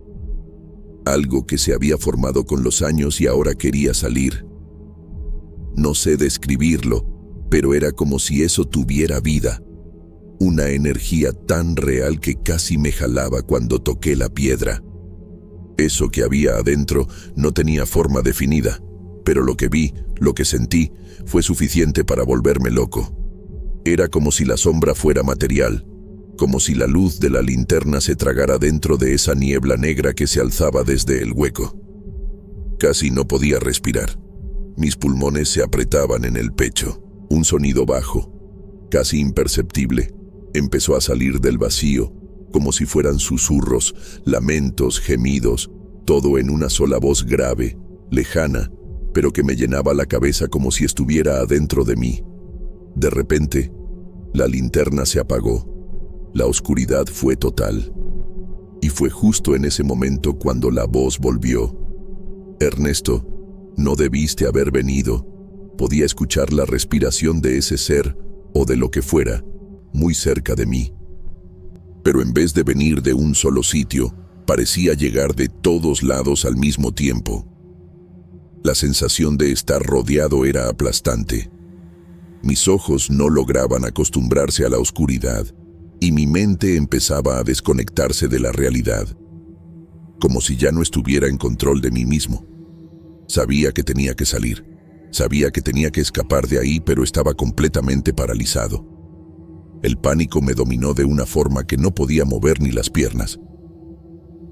Algo que se había formado con los años y ahora quería salir. No sé describirlo, pero era como si eso tuviera vida. Una energía tan real que casi me jalaba cuando toqué la piedra. Eso que había adentro no tenía forma definida, pero lo que vi, lo que sentí, fue suficiente para volverme loco. Era como si la sombra fuera material, como si la luz de la linterna se tragara dentro de esa niebla negra que se alzaba desde el hueco. Casi no podía respirar. Mis pulmones se apretaban en el pecho. Un sonido bajo, casi imperceptible, empezó a salir del vacío, como si fueran susurros, lamentos, gemidos, todo en una sola voz grave, lejana, pero que me llenaba la cabeza como si estuviera adentro de mí. De repente, la linterna se apagó. La oscuridad fue total. Y fue justo en ese momento cuando la voz volvió. Ernesto, no debiste haber venido. Podía escuchar la respiración de ese ser, o de lo que fuera, muy cerca de mí. Pero en vez de venir de un solo sitio, parecía llegar de todos lados al mismo tiempo. La sensación de estar rodeado era aplastante. Mis ojos no lograban acostumbrarse a la oscuridad, y mi mente empezaba a desconectarse de la realidad, como si ya no estuviera en control de mí mismo. Sabía que tenía que salir, sabía que tenía que escapar de ahí, pero estaba completamente paralizado. El pánico me dominó de una forma que no podía mover ni las piernas.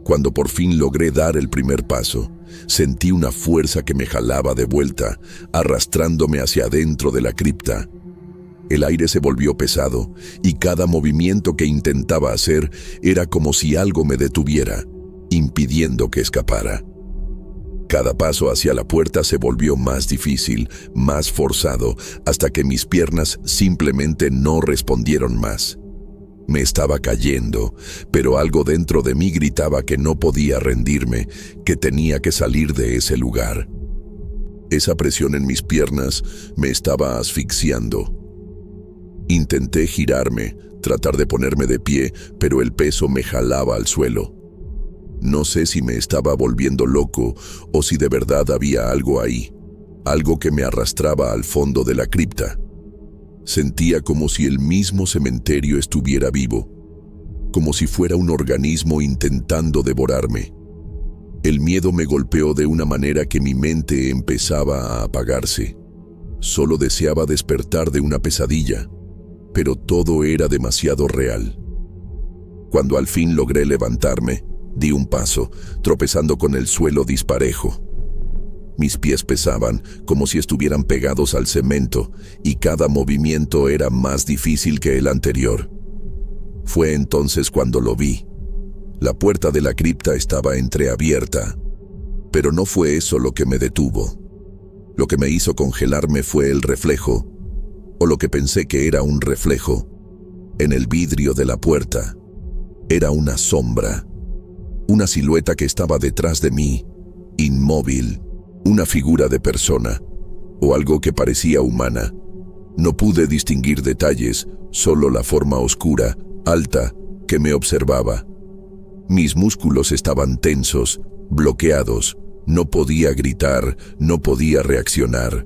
Cuando por fin logré dar el primer paso, sentí una fuerza que me jalaba de vuelta, arrastrándome hacia adentro de la cripta. El aire se volvió pesado, y cada movimiento que intentaba hacer era como si algo me detuviera, impidiendo que escapara. Cada paso hacia la puerta se volvió más difícil, más forzado, hasta que mis piernas simplemente no respondieron más. Me estaba cayendo, pero algo dentro de mí gritaba que no podía rendirme, que tenía que salir de ese lugar. Esa presión en mis piernas me estaba asfixiando. Intenté girarme, tratar de ponerme de pie, pero el peso me jalaba al suelo. No sé si me estaba volviendo loco o si de verdad había algo ahí, algo que me arrastraba al fondo de la cripta. Sentía como si el mismo cementerio estuviera vivo, como si fuera un organismo intentando devorarme. El miedo me golpeó de una manera que mi mente empezaba a apagarse. Solo deseaba despertar de una pesadilla, pero todo era demasiado real. Cuando al fin logré levantarme, di un paso, tropezando con el suelo disparejo. Mis pies pesaban como si estuvieran pegados al cemento, y cada movimiento era más difícil que el anterior. Fue entonces cuando lo vi. La puerta de la cripta estaba entreabierta, pero no fue eso lo que me detuvo. Lo que me hizo congelarme fue el reflejo, o lo que pensé que era un reflejo, en el vidrio de la puerta. Era una sombra, una silueta que estaba detrás de mí, inmóvil, una figura de persona, o algo que parecía humana. No pude distinguir detalles, solo la forma oscura, alta, que me observaba. Mis músculos estaban tensos, bloqueados, no podía gritar, no podía reaccionar.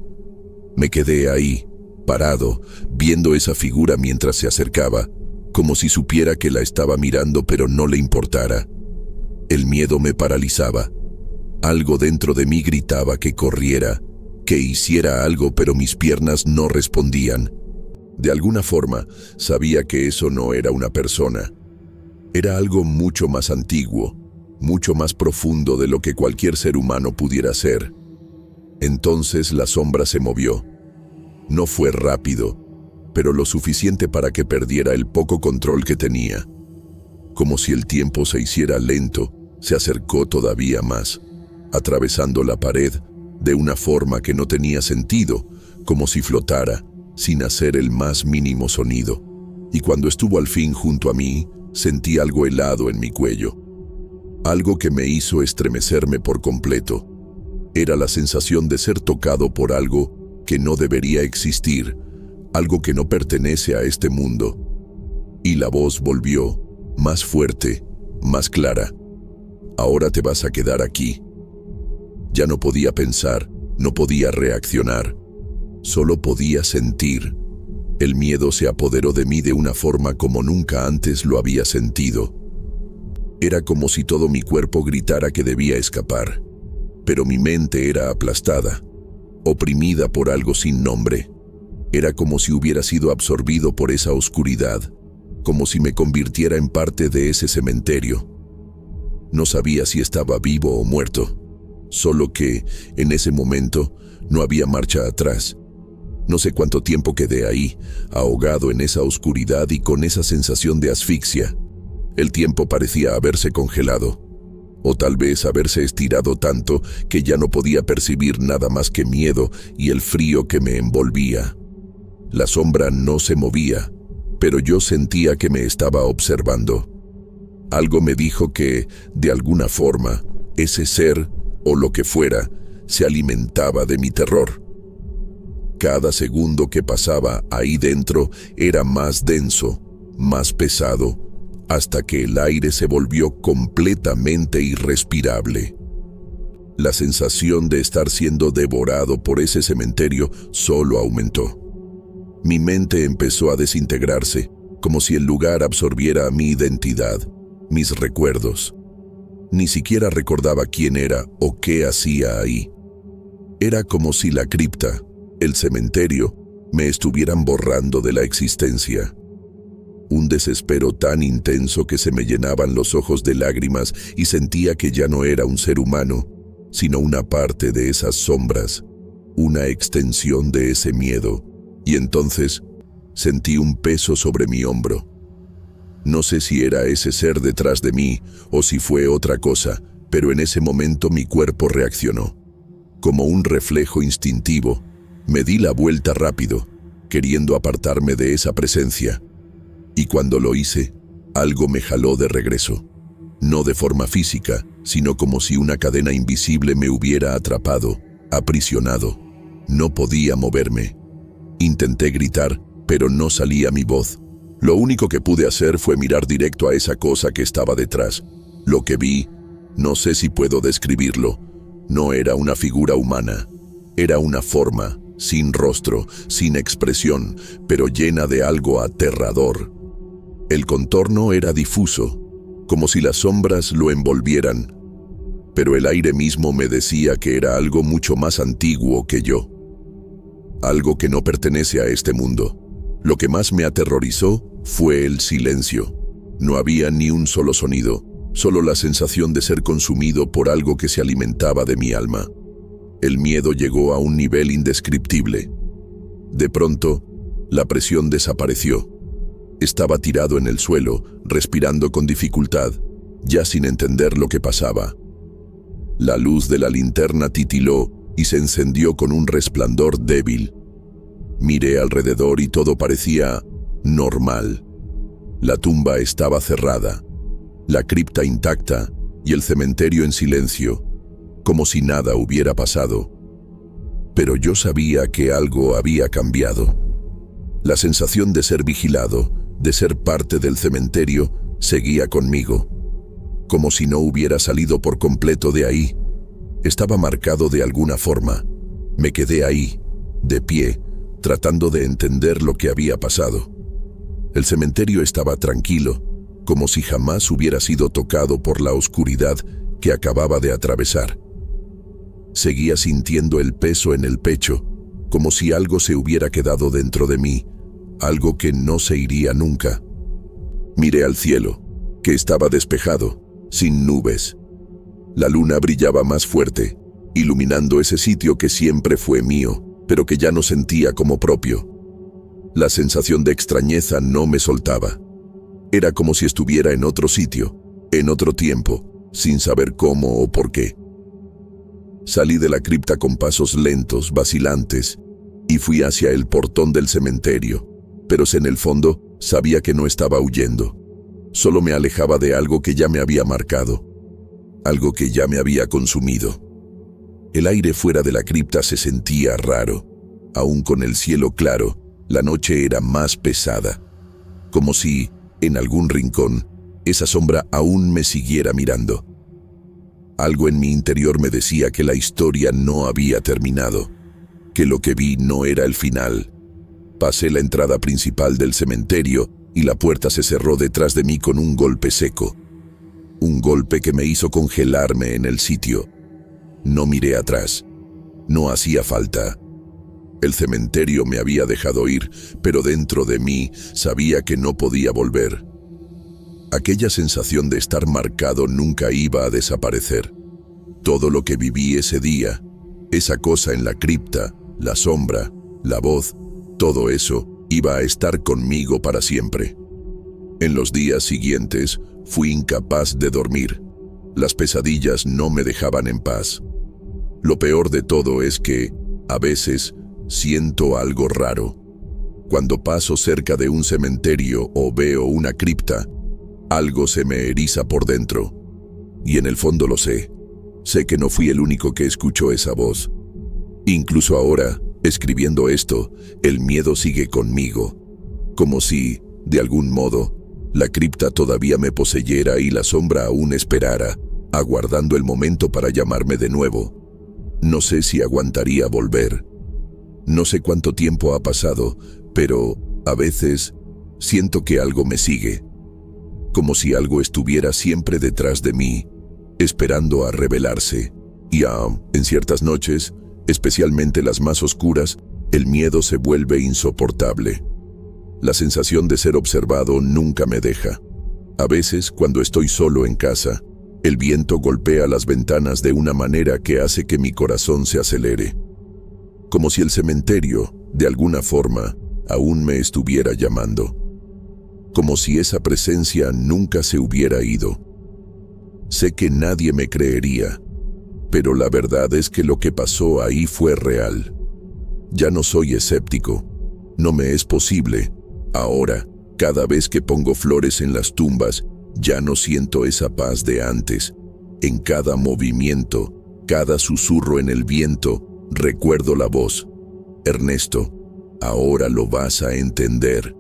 Me quedé ahí, parado, viendo esa figura mientras se acercaba, como si supiera que la estaba mirando pero no le importara. El miedo me paralizaba. Algo dentro de mí gritaba que corriera, que hiciera algo, pero mis piernas no respondían. De alguna forma, sabía que eso no era una persona. Era algo mucho más antiguo, mucho más profundo de lo que cualquier ser humano pudiera ser. Entonces la sombra se movió. No fue rápido, pero lo suficiente para que perdiera el poco control que tenía. Como si el tiempo se hiciera lento, se acercó todavía más, atravesando la pared de una forma que no tenía sentido, como si flotara, sin hacer el más mínimo sonido. Y cuando estuvo al fin junto a mí, sentí algo helado en mi cuello. Algo que me hizo estremecerme por completo. Era la sensación de ser tocado por algo que no debería existir, algo que no pertenece a este mundo. Y la voz volvió, más fuerte, más clara. Ahora te vas a quedar aquí. Ya no podía pensar, no podía reaccionar. Solo podía sentir. El miedo se apoderó de mí de una forma como nunca antes lo había sentido. Era como si todo mi cuerpo gritara que debía escapar, pero mi mente era aplastada, oprimida por algo sin nombre. Era como si hubiera sido absorbido por esa oscuridad, como si me convirtiera en parte de ese cementerio. No sabía si estaba vivo o muerto, solo que, en ese momento, no había marcha atrás. No sé cuánto tiempo quedé ahí, ahogado en esa oscuridad y con esa sensación de asfixia. El tiempo parecía haberse congelado, o tal vez haberse estirado tanto que ya no podía percibir nada más que miedo y el frío que me envolvía. La sombra no se movía, pero yo sentía que me estaba observando. Algo me dijo que, de alguna forma, ese ser, o lo que fuera, se alimentaba de mi terror. Cada segundo que pasaba ahí dentro era más denso, más pesado, hasta que el aire se volvió completamente irrespirable. La sensación de estar siendo devorado por ese cementerio solo aumentó. Mi mente empezó a desintegrarse, como si el lugar absorbiera mi identidad, mis recuerdos. Ni siquiera recordaba quién era o qué hacía ahí. Era como si la cripta, el cementerio, me estuvieran borrando de la existencia. Un desespero tan intenso que se me llenaban los ojos de lágrimas y sentía que ya no era un ser humano, sino una parte de esas sombras, una extensión de ese miedo. Y entonces sentí un peso sobre mi hombro. No sé si era ese ser detrás de mí o si fue otra cosa, pero en ese momento mi cuerpo reaccionó. Como un reflejo instintivo, me di la vuelta rápido, queriendo apartarme de esa presencia. Y cuando lo hice, algo me jaló de regreso. No de forma física, sino como si una cadena invisible me hubiera atrapado, aprisionado. No podía moverme. Intenté gritar, pero no salía mi voz. Lo único que pude hacer fue mirar directo a esa cosa que estaba detrás. Lo que vi, no sé si puedo describirlo, no era una figura humana. Era una forma, sin rostro, sin expresión, pero llena de algo aterrador. El contorno era difuso, como si las sombras lo envolvieran, pero el aire mismo me decía que era algo mucho más antiguo que yo. Algo que no pertenece a este mundo. Lo que más me aterrorizó fue el silencio. No había ni un solo sonido, solo la sensación de ser consumido por algo que se alimentaba de mi alma. El miedo llegó a un nivel indescriptible. De pronto, la presión desapareció. Estaba tirado en el suelo, respirando con dificultad, ya sin entender lo que pasaba. La luz de la linterna titiló y se encendió con un resplandor débil. Miré alrededor y todo parecía normal. La tumba estaba cerrada, la cripta intacta y el cementerio en silencio, como si nada hubiera pasado. Pero yo sabía que algo había cambiado. La sensación de ser vigilado, de ser parte del cementerio, seguía conmigo. Como si no hubiera salido por completo de ahí. Estaba marcado de alguna forma. Me quedé ahí, de pie, tratando de entender lo que había pasado. El cementerio estaba tranquilo, como si jamás hubiera sido tocado por la oscuridad que acababa de atravesar. Seguía sintiendo el peso en el pecho, como si algo se hubiera quedado dentro de mí, algo que no se iría nunca. Miré al cielo, que estaba despejado, sin nubes. La luna brillaba más fuerte, iluminando ese sitio que siempre fue mío, pero que ya no sentía como propio. La sensación de extrañeza no me soltaba. Era como si estuviera en otro sitio, en otro tiempo, sin saber cómo o por qué. Salí de la cripta con pasos lentos, vacilantes, y fui hacia el portón del cementerio, pero en el fondo sabía que no estaba huyendo. Solo me alejaba de algo que ya me había marcado. algo que ya me había consumido. El aire fuera de la cripta se sentía raro. Aún con el cielo claro, la noche era más pesada, como si, en algún rincón, esa sombra aún me siguiera mirando. Algo en mi interior me decía que la historia no había terminado, que lo que vi no era el final. Pasé la entrada principal del cementerio y la puerta se cerró detrás de mí con un golpe seco. Un golpe que me hizo congelarme en el sitio. No miré atrás. No hacía falta. El cementerio me había dejado ir, pero dentro de mí sabía que no podía volver. Aquella sensación de estar marcado nunca iba a desaparecer. Todo lo que viví ese día, esa cosa en la cripta, la sombra, la voz, todo eso iba a estar conmigo para siempre. En los días siguientes fui incapaz de dormir. Las pesadillas no me dejaban en paz. Lo peor de todo es que, a veces, siento algo raro. Cuando paso cerca de un cementerio o veo una cripta, algo se me eriza por dentro. Y en el fondo lo sé. Sé que no fui el único que escuchó esa voz. Incluso ahora, escribiendo esto, el miedo sigue conmigo. Como si, de algún modo, la cripta todavía me poseyera y la sombra aún esperara, aguardando el momento para llamarme de nuevo. No sé si aguantaría volver. No sé cuánto tiempo ha pasado, pero, a veces, siento que algo me sigue. Como si algo estuviera siempre detrás de mí, esperando a revelarse. Y en ciertas noches, especialmente las más oscuras, el miedo se vuelve insoportable. La sensación de ser observado nunca me deja. A veces, cuando estoy solo en casa, el viento golpea las ventanas de una manera que hace que mi corazón se acelere. Como si el cementerio, de alguna forma, aún me estuviera llamando. Como si esa presencia nunca se hubiera ido. Sé que nadie me creería, pero la verdad es que lo que pasó ahí fue real. Ya no soy escéptico. No me es posible. Ahora, cada vez que pongo flores en las tumbas, ya no siento esa paz de antes. En cada movimiento, cada susurro en el viento, recuerdo la voz. Ernesto, ahora lo vas a entender.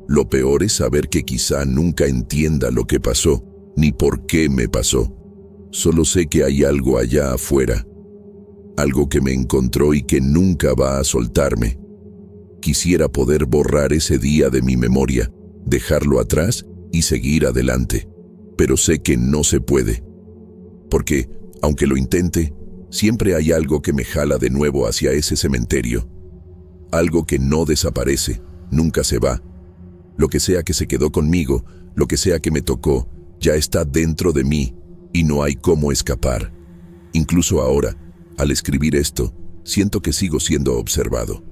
Lo peor es saber que quizá nunca entienda lo que pasó, ni por qué me pasó. Solo sé que hay algo allá afuera. Algo que me encontró y que nunca va a soltarme. Quisiera poder borrar ese día de mi memoria, dejarlo atrás y seguir adelante. Pero sé que no se puede. Porque, aunque lo intente, siempre hay algo que me jala de nuevo hacia ese cementerio. Algo que no desaparece, nunca se va. Lo que sea que se quedó conmigo, lo que sea que me tocó, ya está dentro de mí y no hay cómo escapar. Incluso ahora, al escribir esto, siento que sigo siendo observado.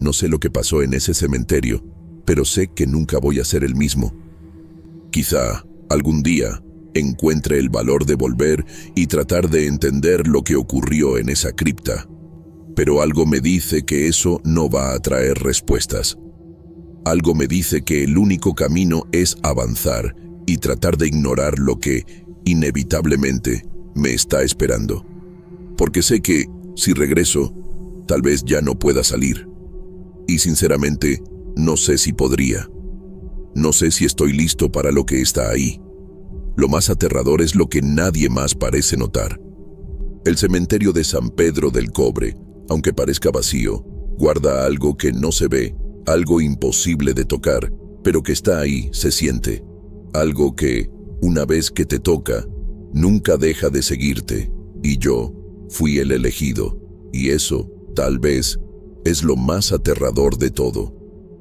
No sé lo que pasó en ese cementerio, pero sé que nunca voy a ser el mismo. Quizá, algún día, encuentre el valor de volver y tratar de entender lo que ocurrió en esa cripta. Pero algo me dice que eso no va a traer respuestas. Algo me dice que el único camino es avanzar y tratar de ignorar lo que, inevitablemente, me está esperando. Porque sé que, si regreso, tal vez ya no pueda salir. Y sinceramente, no sé si podría. No sé si estoy listo para lo que está ahí. Lo más aterrador es lo que nadie más parece notar. El cementerio de San Pedro del Cobre, aunque parezca vacío, guarda algo que no se ve, algo imposible de tocar, pero que está ahí, se siente. Algo que, una vez que te toca, nunca deja de seguirte. Y yo fui el elegido, y eso, tal vez, es lo más aterrador de todo.